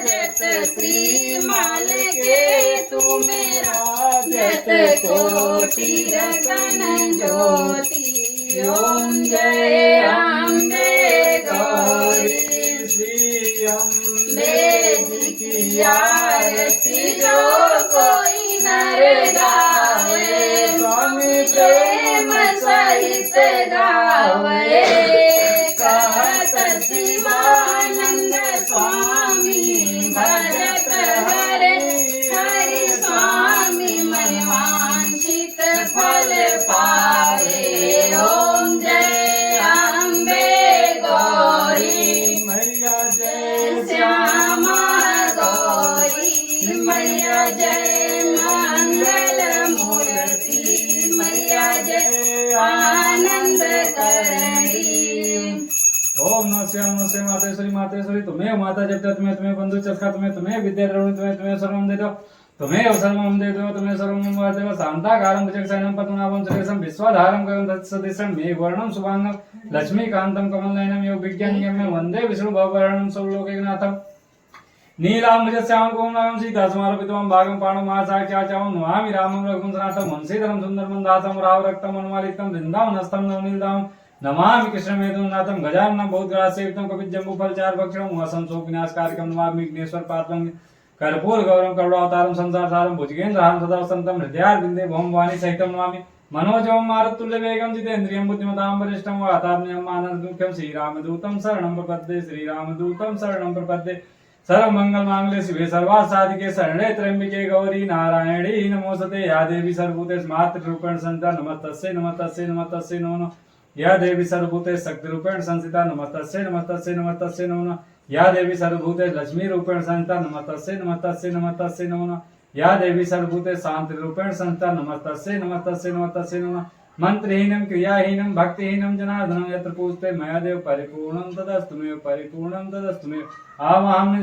जत श्रीमाल के तू मेरा जत कोटि रतन ज्योति ओम जय अम्बे गौरी श्री अम्बे जी की आरती जो कोई नर गावे स्वामी प्रेम सहित गावे कहत शिवानंद स्वामी भजत हरे हरि स्वामी मन वांछित फल पावे ओम जय अम्बे गौरी मैया जय श्यामा गौरी मैया जय मंगल मूर्ति मैया जय आनंद करणी ओम नमः शिवाय नमस्ते मातेश्वरी मातेश्वरी तुम्हें माता जब तुम्हें तुम्हें बंधु चस्का तुम्हें विद्या द्रवण तुम्हें सर्वम दे दो तुम्हें सर्वम दे दो तुम्हें सर्वम वादेव शांताकारं भुजगशयनं पद्मनाभं सुरेशं विश्वधारं गगन तत्सदृशं मेघवर्णं शुभांगं लक्ष्मीकान्तं कमलनयनं योग विज्ञानगम्यं वन्दे विष्णु भवभरणं सर्वलोकैकनाथं नीलाम्बुजस्यामं कोमलां सीतासमारपितमं भागं पाणमासाख्याचामं नमामि रामं रघुं सनातनं वंशीधरं सुन्दरं दासं रावरक्तं अनुमालितं वृन्दावनस्थं नवनीलदां नमामि कृष्णमेधुनाथं गजाननं बहुतगणासेवितं कपिजम्बूफलचारुभक्षणं उमासं शोकविनाशकारकं नमामि विघ्नेश्वर पात्रं कर्पूर गौरम करुणावतारम संसारसारम भुजगेन्द्रहारं सदा वसन्तं हृदयारविन्दे भवं वाणी सहितं नमामि मनोजवं मारुतुल्यवेगं जितेन्द्रियं बुद्धिमतां वरिष्ठं वातात्म्यं आनन्दमुख्यं श्रीरामदूतं शरणं प्रपद्ये श्रीरामदूतं शरणं प्रपद्ये सर्वमङ्गलमाङ्गल्ये शिवे सर्वासाधिके शरणे त्र्यम्बिके गौरी नारायणी नमोस्तुते या देवी सर्वभूतेषु मातृरूपेण संस्थिता नमस्तस्यै नमस्तस्यै नमस्तस्यै नमो नमः या देवी सर्वभूतेषु शक्तिरूपेण संस्थिता नमस्तस्यै नमस्तस्यै नमस्तस्यै नमो नमः या देवी सर्वभूतेषु लक्ष्मी रूपेण संस्थिता नमस्तस्यै नमस्तस्यै नमस्तस्यै नमो नमः या देवी सर्वभूतेषु शांति रूपेण संस्थिता नमस्तस्यै नमस्तस्यै नमस्तस्यै नमः मंत्रहीनं क्रियाहीनं भक्तिहीनं जनार्दनं यत्र पूजते मया देव परिपूर्णं तदस्तु मे परिपूर्णं तदस्तु मे आवाहं न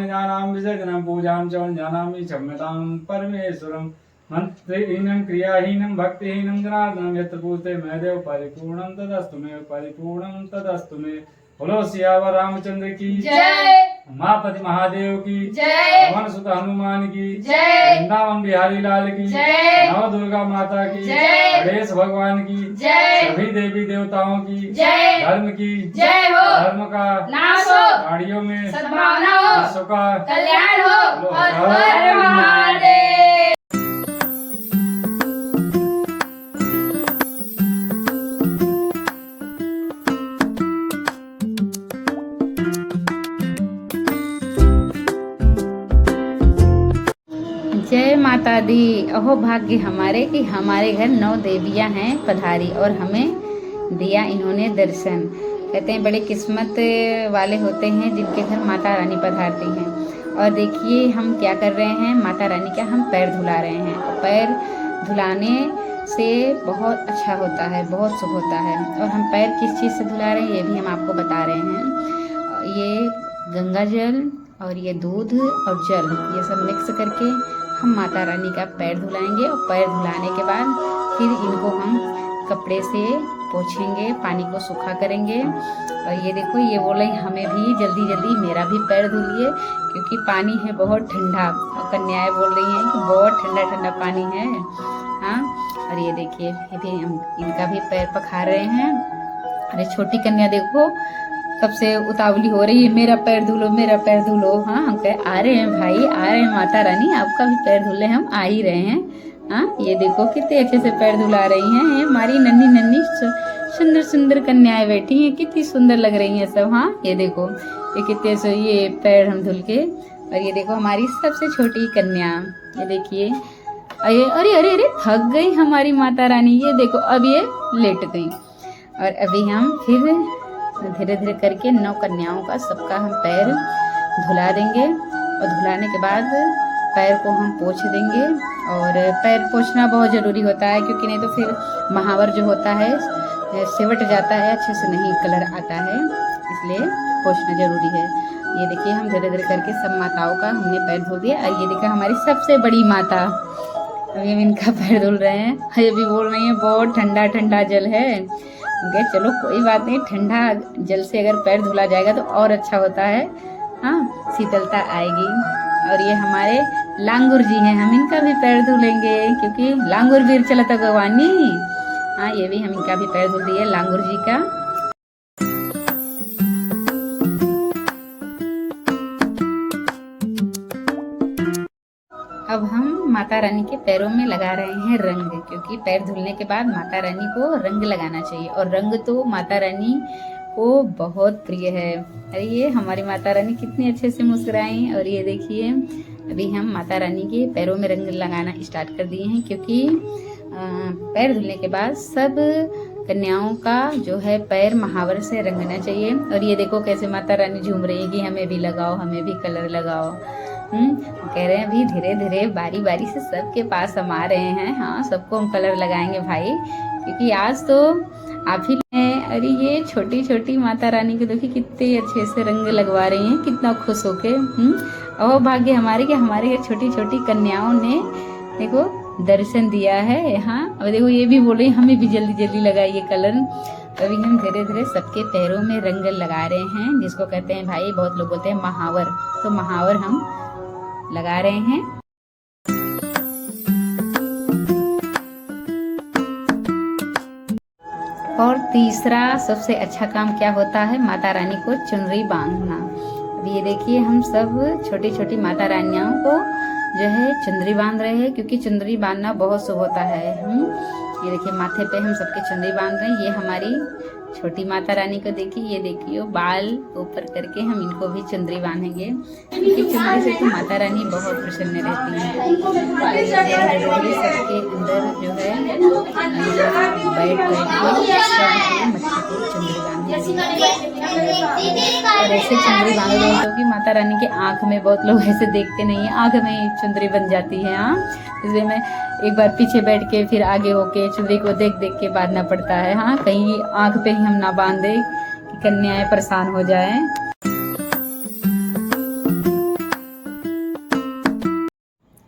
जानामि विसर्जनं पूजां च न जानामि क्षम्यतां परमेश्वरं मंत्रहीनं क्रियाहीनं भक्तिहीनं जनार्दनं यत्र पूजते मया देव परिपूर्णं तदस्तु मे परिपूर्णं तदस्तु मे। बोलो सियावर रामचंद्र की जय, उमापति महादेव की जय, पवन सुत हनुमान की जय, वृंदावन बिहारी लाल की जय, नव दुर्गा माता की जय, गणेश भगवान की जय, सभी देवी देवताओं की जय, धर्म की जय हो, धर्म का नाश हो, गाड़ियों में सद्भावना हो, विश्व का कल्याण हो, बोलो हर हर हर महादेव। जय माता दी। अहो भाग्य हमारे कि हमारे घर 9 देवियां हैं पधारी और हमें दिया इन्होंने दर्शन। कहते हैं बड़े किस्मत वाले होते हैं जिनके घर माता रानी पधारती हैं। और देखिए हम क्या कर रहे हैं, माता रानी का हम पैर धुला रहे हैं। और पैर धुलाने से बहुत अच्छा होता है, बहुत शुभ होता है। और हम पैर किस चीज़ से धुला रहे हैं ये भी हम आपको बता रहे हैं। ये गंगा जल और ये दूध और जल ये सब मिक्स करके हम माता रानी का पैर धुलाएंगे। और पैर धुलाने के बाद फिर इनको हम कपड़े से पोंछेंगे, पानी को सूखा करेंगे। और ये देखो ये बोले हमें भी जल्दी जल्दी मेरा भी पैर धुलिए क्योंकि पानी है बहुत ठंडा। और कन्याएं बोल रही हैं कि बहुत ठंडा ठंडा पानी है। हाँ, और ये देखिए ये भी हम इनका भी पैर पखार रहे हैं। अरे छोटी कन्या देखो कब से उतावली हो रही है, मेरा पैर धुलो मेरा पैर धुलो। हाँ, हम कहे आ रहे हैं भाई, आ रहे हैं माता रानी, आपका भी पैर धुले, हम आ ही रहे हैं। हाँ, ये देखो कितने अच्छे से पैर धुला रही हैं। ये हमारी नन्ही नन्ही सुंदर सुंदर कन्याएं बैठी हैं, कितनी सुंदर लग रही हैं सब। हाँ, ये देखो ये कितने से ये पैर हम धुल के। और ये देखो हमारी सबसे छोटी कन्या, ये देखिए अरे अरे अरे अरे थक गई हमारी माता रानी। ये देखो अब ये लेट गई। और अभी हम फिर धीरे धीरे करके 9 कन्याओं का सबका हम पैर धुला देंगे। और धुलाने के बाद पैर को हम पोंछ देंगे। और पैर पोंछना बहुत ज़रूरी होता है क्योंकि नहीं तो फिर महावर जो होता है सिवट जाता है, अच्छे से नहीं कलर आता है, इसलिए पोंछना ज़रूरी है। ये देखिए हम धीरे धीरे करके सब माताओं का हमने पैर धो दिया। और ये देखिए हमारी सबसे बड़ी माता, अभी हम इनका पैर धुल रहे हैं। ये भी बोल रही हैं बहुत ठंडा ठंडा जल है। गए चलो कोई बात नहीं, ठंडा जल से अगर पैर धुला जाएगा तो और अच्छा होता है। हाँ, शीतलता आएगी। और ये हमारे लांगुर जी हैं, हम इनका भी पैर धुलेंगे क्योंकि लांगुर वीर चलता भगवानी। हाँ, ये भी हम इनका भी पैर धुल दिए लांगुर जी का। अब हम माता रानी के पैरों में लगा रहे हैं रंग, क्योंकि पैर धुलने के बाद माता रानी को रंग लगाना चाहिए। और रंग तो माता रानी को बहुत प्रिय है। अरे ये हमारी माता रानी कितनी अच्छे से मुस्कुराई। और ये देखिए अभी हम माता रानी के पैरों में रंग लगाना स्टार्ट कर दिए हैं क्योंकि पैर धुलने के बाद सब कन्याओं का जो है पैर महावर से रंगना चाहिए। और ये देखो कैसे माता रानी झूम रही है कि हमें भी लगाओ, हमें भी कलर लगाओ। कह रहे हैं अभी धीरे धीरे बारी बारी से सबके पास हम आ रहे हैं। हाँ, सबको हम कलर लगाएंगे भाई, क्योंकि आज तो आप ही अरे ये छोटी छोटी माता रानी को देखिए कितने अच्छे से रंग लगवा रही हैं, कितना खुश होके। और भाग्य हमारे कि हमारे ये छोटी छोटी कन्याओं ने देखो दर्शन दिया है यहाँ। और देखो ये भी बोल रही हमें भी जल्दी जल्दी लगाइए कलर। अभी हम धीरे धीरे सबके पैरों में रंग लगा रहे हैं, जिसको कहते हैं भाई, बहुत लोग बोलते हैं महावर, तो महावर हम लगा रहे हैं। और तीसरा सबसे अच्छा काम क्या होता है, माता रानी को चुनरी बांधना। अब ये देखिए हम सब छोटी छोटी माता रानियों को जो है चुनरी बांध रहे हैं, क्योंकि चुनरी बांधना बहुत शुभ होता है। ये देखिए माथे पे हम सबके चुनरी बांध रहे हैं। ये हमारी छोटी माता रानी को देखिए, ये देखिए बाल ऊपर करके हम इनको भी चुनरी बांधेंगे, क्योंकि चुनरी से तो माता रानी बहुत प्रसन्न रहती है। सबके अंदर जो है बैठ के मत्थे को चुनरी बांधेंगे। और ऐसे चुनरी बांधो क्योंकि माता रानी के आंख में बहुत लोग ऐसे देखते नहीं है, आंख में चुनरी बन जाती है। हाँ, इसलिए मैं एक बार पीछे बैठ के फिर आगे होके चुनरी को देख देख के बांधना पड़ता है। हाँ, कहीं आंख पे ही हम ना बांधे कि कन्याएं परेशान हो जाएं।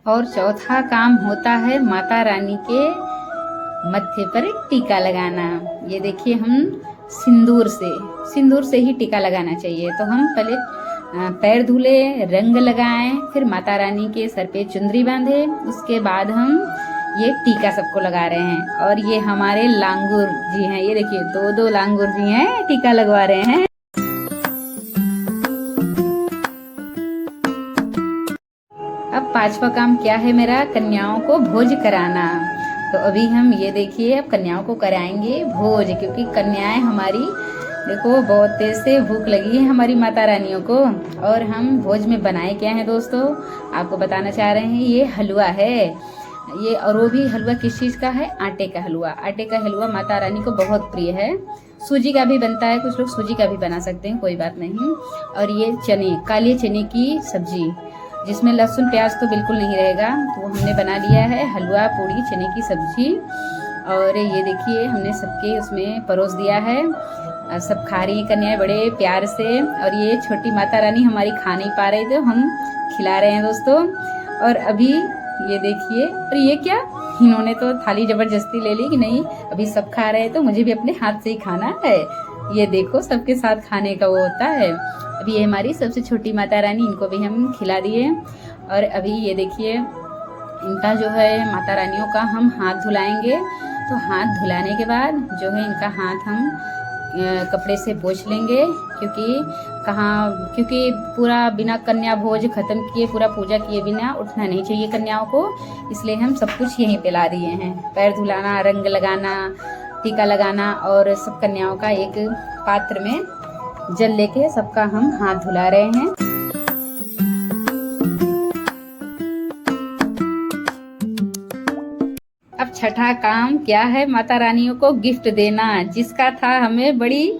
और चौथा काम होता है माता रानी के मत्थे पर टीका लगाना। ये देखिए हम सिंदूर से ही टीका लगाना चाहिए। तो हम पहले पैर धुले, रंग लगाएं, फिर माता रानी के सर पे चुनरी बांधे, उसके बाद हम ये टीका सबको लगा रहे हैं। और ये हमारे लांगुर जी हैं, ये देखिए दो लांगुर जी हैं, टीका लगवा रहे हैं। अब पांचवा काम क्या है मेरा, कन्याओं को भोज कराना। तो अभी हम ये देखिए अब कन्याओं को कराएंगे भोज, क्योंकि कन्याएं हमारी देखो बहुत तेज से भूख लगी है हमारी माता रानियों को। और हम भोज में बनाए क्या है दोस्तों, आपको बताना चाह रहे हैं। ये हलवा है ये, और वो भी हलवा किस चीज़ का है, आटे का हलवा। आटे का हलवा माता रानी को बहुत प्रिय है। सूजी का भी बनता है, कुछ लोग सूजी का भी बना सकते हैं, कोई बात नहीं। और ये चने, काले चने की सब्जी, जिसमें लहसुन प्याज तो बिल्कुल नहीं रहेगा, तो वो हमने बना लिया है। हलवा, पूड़ी, चने की सब्जी। और ये देखिए हमने सबके उसमें परोस दिया है, सब खा रही कन्याएं बड़े प्यार से। और ये छोटी माता रानी हमारी खा नहीं पा रही, तो हम खिला रहे हैं दोस्तों। और अभी ये देखिए, और ये क्या, इन्होंने तो थाली जबरदस्ती ले ली कि नहीं अभी सब खा रहे हैं तो मुझे भी अपने हाथ से ही खाना है। ये देखो सबके साथ खाने का वो होता है। अभी ये हमारी सबसे छोटी माता रानी, इनको भी हम खिला दिए। और अभी ये देखिए इनका जो है माता रानियों का हम हाथ धुलाएंगे। तो हाथ धुलाने के बाद जो है इनका हाथ हम कपड़े से पोंछ लेंगे, क्योंकि पूरा बिना कन्या भोज खत्म किए, पूरा पूजा किए बिना उठना नहीं चाहिए कन्याओं को, इसलिए हम सब कुछ यहीं पे ला दिए हैं। पैर धुलाना, रंग लगाना, टीका लगाना, और सब कन्याओं का एक पात्र में जल लेके सबका हम हाथ धुला रहे हैं। अब छठा काम क्या है, माता रानियों को गिफ्ट देना, जिसका था हमें बड़ी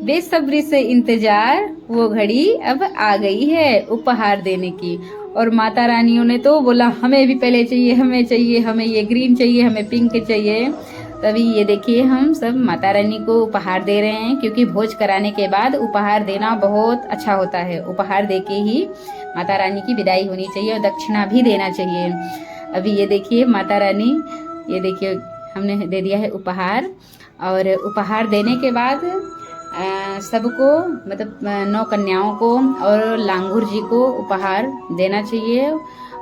बेसब्री से इंतजार। वो घड़ी अब आ गई है उपहार देने की। और माता रानियों ने तो बोला हमें भी पहले चाहिए, हमें चाहिए, हमें ये ग्रीन चाहिए, हमें पिंक चाहिए। तभी ये देखिए हम सब माता रानी को उपहार दे रहे हैं, क्योंकि भोज कराने के बाद उपहार देना बहुत अच्छा होता है। उपहार देके ही माता रानी की विदाई होनी चाहिए, और दक्षिणा भी देना चाहिए। अभी ये देखिए माता रानी, ये देखिए हमने दे दिया है उपहार। और उपहार देने के बाद सबको, मतलब 9 कन्याओं को और लांगुर जी को उपहार देना चाहिए।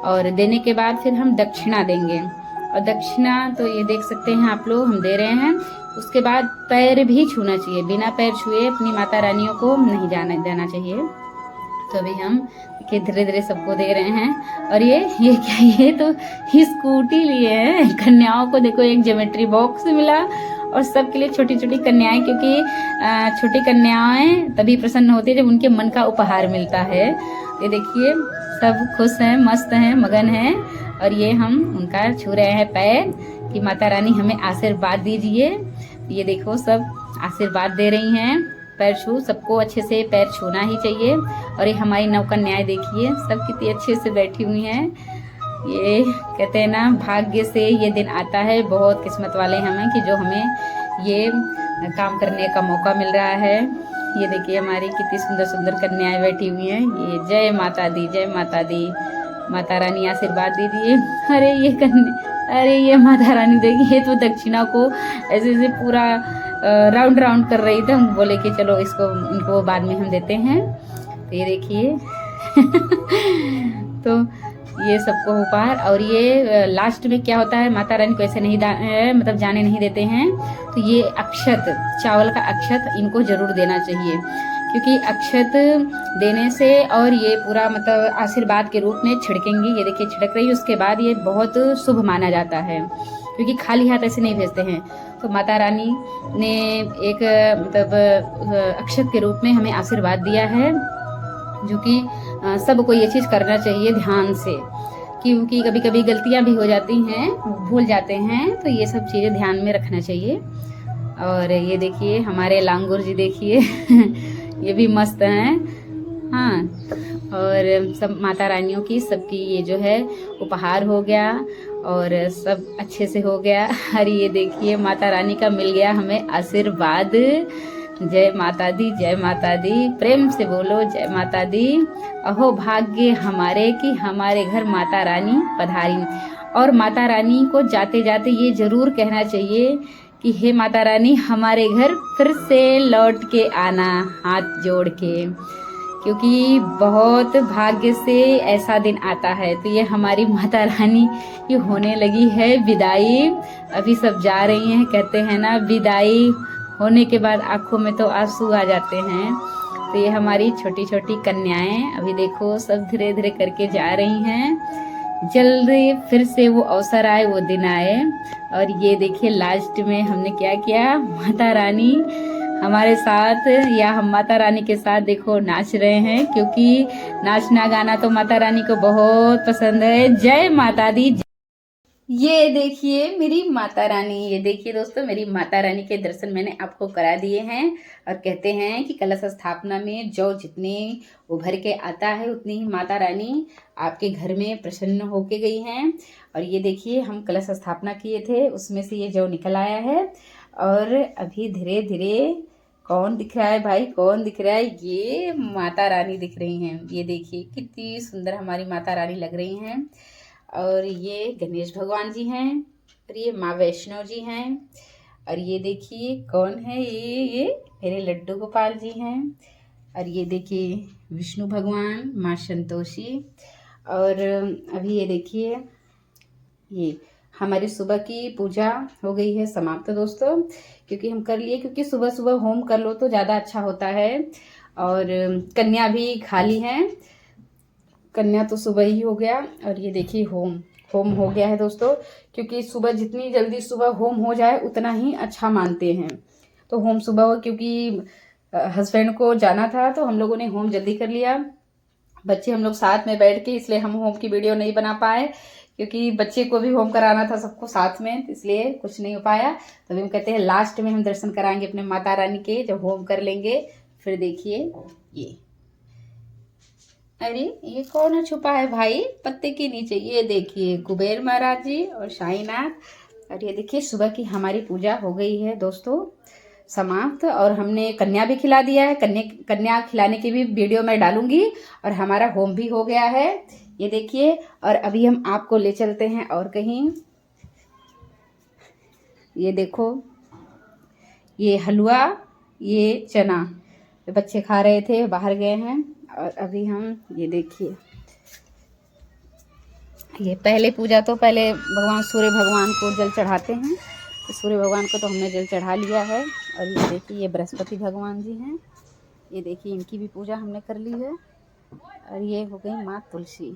और देने के बाद फिर हम दक्षिणा देंगे। और दक्षिणा तो ये देख सकते हैं आप लोग, हम दे रहे हैं। उसके बाद पैर भी छूना चाहिए, बिना पैर छुए अपनी माता रानियों को नहीं जाने देना चाहिए। तो अभी हम धीरे धीरे सबको दे रहे हैं। और ये क्या, ये तो स्कूटी लिए हैं कन्याओं को। देखो एक ज्योमेट्री बॉक्स मिला, और सबके लिए छोटी छोटी कन्याएं, क्योंकि छोटी कन्याएं तभी प्रसन्न होती है जब उनके मन का उपहार मिलता है। ये देखिए सब खुश हैं, मस्त हैं, मगन हैं। और ये हम उनका छू रहे हैं पैर कि माता रानी हमें आशीर्वाद दीजिए। ये देखो सब आशीर्वाद दे रही हैं, पैर छू, सबको अच्छे से पैर छूना ही चाहिए। और ये हमारी 9 कन्याएं देखिए सब कितनी अच्छे से बैठी हुई हैं। ये कहते हैं ना, भाग्य से ये दिन आता है, बहुत किस्मत वाले हमें कि जो हमें ये काम करने का मौका मिल रहा है। ये देखिए हमारी कितनी सुंदर सुंदर कन्याएं बैठी हुई हैं। ये जय माता दी, जय माता दी, माता रानी आशीर्वाद दीजिए। अरे ये कन्या, अरे ये माता रानी देखिए तो दक्षिणा को ऐसे ऐसे पूरा राउंड राउंड कर रही थी। हम बोले कि चलो इसको इनको बाद में हम देते हैं। तो ये देखिए तो ये सबको उपहार। और ये लास्ट में क्या होता है, माता रानी को ऐसे नहीं मतलब जाने नहीं देते हैं। तो ये अक्षत, चावल का अक्षत इनको जरूर देना चाहिए, क्योंकि अक्षत देने से और ये पूरा मतलब आशीर्वाद के रूप में छिड़केंगी। ये देखिए छिड़क रही है, उसके बाद ये बहुत शुभ माना जाता है, क्योंकि खाली हाथ ऐसे नहीं भेजते हैं। तो माता रानी ने एक मतलब अक्षत के रूप में हमें आशीर्वाद दिया है, जो कि सबको ये चीज़ करना चाहिए ध्यान से, क्योंकि कभी कभी गलतियां भी हो जाती हैं, भूल जाते हैं। तो ये सब चीज़ें ध्यान में रखना चाहिए। और ये देखिए हमारे लांगुर जी देखिए ये भी मस्त हैं। हाँ, और सब माता रानियों की सबकी ये जो है उपहार हो गया और सब अच्छे से हो गया। और ये देखिए माता रानी का मिल गया हमें आशीर्वाद। जय माता दी, जय माता दी, प्रेम से बोलो जय माता दी। अहो भाग्य हमारे कि हमारे घर माता रानी पधारी। और माता रानी को जाते जाते ये जरूर कहना चाहिए कि हे माता रानी हमारे घर फिर से लौट के आना, हाथ जोड़ के, क्योंकि बहुत भाग्य से ऐसा दिन आता है। तो ये हमारी माता रानी की होने लगी है विदाई। अभी सब जा रही हैं, कहते हैं ना विदाई होने के बाद आंखों में तो आंसू आ जाते हैं। तो ये हमारी छोटी छोटी कन्याएं अभी देखो सब धीरे धीरे करके जा रही हैं। जल्दी फिर से वो अवसर आए, वो दिन आए। और ये देखिए लास्ट में हमने क्या किया, माता रानी हमारे साथ या हम माता रानी के साथ देखो नाच रहे हैं, क्योंकि नाचना गाना तो माता रानी को बहुत पसंद है। जय माता दी। ये देखिए मेरी माता रानी, ये देखिए दोस्तों मेरी माता रानी के दर्शन मैंने आपको करा दिए हैं। और कहते हैं कि कलश स्थापना में जो जितने उभर के आता है उतनी ही माता रानी आपके घर में प्रसन्न होके गई हैं। और ये देखिए हम कलश स्थापना किए थे, उसमें से ये जो निकल आया है। और अभी धीरे धीरे कौन दिख रहा है भाई, कौन दिख रहा है, ये माता रानी दिख रही हैं। ये देखिए कितनी सुंदर हमारी माता रानी लग रही हैं। और ये गणेश भगवान जी हैं, और ये माँ वैष्णो जी हैं। और ये देखिए कौन है, ये मेरे लड्डू गोपाल जी हैं। और ये देखिए विष्णु भगवान, माँ संतोषी। और अभी ये देखिए ये हमारी सुबह की पूजा हो गई है समाप्त दोस्तों, क्योंकि हम कर लिए, क्योंकि सुबह सुबह होम कर लो तो ज़्यादा अच्छा होता है। और कन्या भी खाली हैं, कन्या तो सुबह ही हो गया। और ये देखिए होम हो गया है दोस्तों, क्योंकि सुबह जितनी जल्दी सुबह होम हो जाए उतना ही अच्छा मानते हैं। तो होम सुबह हो, क्योंकि हस्बैंड को जाना था तो हम लोगों ने होम जल्दी कर लिया। बच्चे हम लोग साथ में बैठ के, इसलिए हम होम की वीडियो नहीं बना पाए, क्योंकि बच्चे को भी होम कराना था सबको साथ में, इसलिए कुछ नहीं हो पाया। तो अभी हम कहते हैं लास्ट में हम दर्शन कराएंगे अपने माता रानी के, जब होम कर लेंगे। फिर देखिए ये, अरे ये कौन है छुपा है भाई पत्ते के नीचे, ये देखिए कुबेर महाराज जी और साईनाथ। और ये देखिए सुबह की हमारी पूजा हो गई है दोस्तों समाप्त। और हमने कन्या भी खिला दिया है, कन्या खिलाने की भी वीडियो मैं डालूंगी। और हमारा होम भी हो गया है, ये देखिए। और अभी हम आपको ले चलते हैं और कहीं, ये देखो ये हलवा, ये चना बच्चे खा रहे थे, बाहर गए हैं। और अभी हम ये देखिए, ये पहले पूजा तो पहले भगवान सूर्य भगवान को जल चढ़ाते हैं, तो सूर्य भगवान को तो हमने जल चढ़ा लिया है। और ये देखिए ये बृहस्पति भगवान जी हैं, ये देखिए इनकी भी पूजा हमने कर ली है। और ये हो गई माँ तुलसी,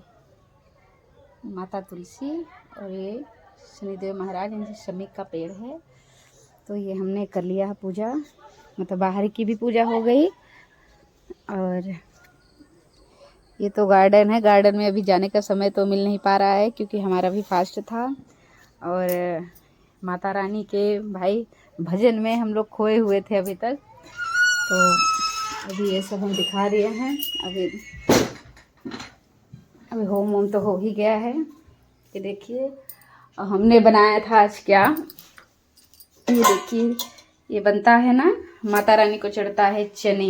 माता तुलसी। और ये शनिदेव महाराज, इनसे शमीक का पेड़ है। तो ये हमने कर लिया है पूजा, मतलब बाहर की भी पूजा हो गई। और ये तो गार्डन है, गार्डन में अभी जाने का समय तो मिल नहीं पा रहा है, क्योंकि हमारा भी फास्ट था। और माता रानी के भाई भजन में हम लोग खोए हुए थे अभी तक। तो अभी ये सब हम दिखा रहे हैं। अभी होम तो हो ही गया है, ये देखिए। और हमने बनाया था आज क्या, ये देखिए ये बनता है ना, माता रानी को चढ़ता है चने।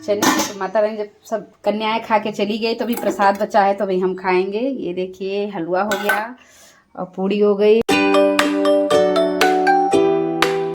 तो माता रानी जब सब कन्याएं खा के चली गई तो भी प्रसाद बचा है, तो भाई हम खाएंगे। ये देखिए हलवा हो गया और पूड़ी हो गई।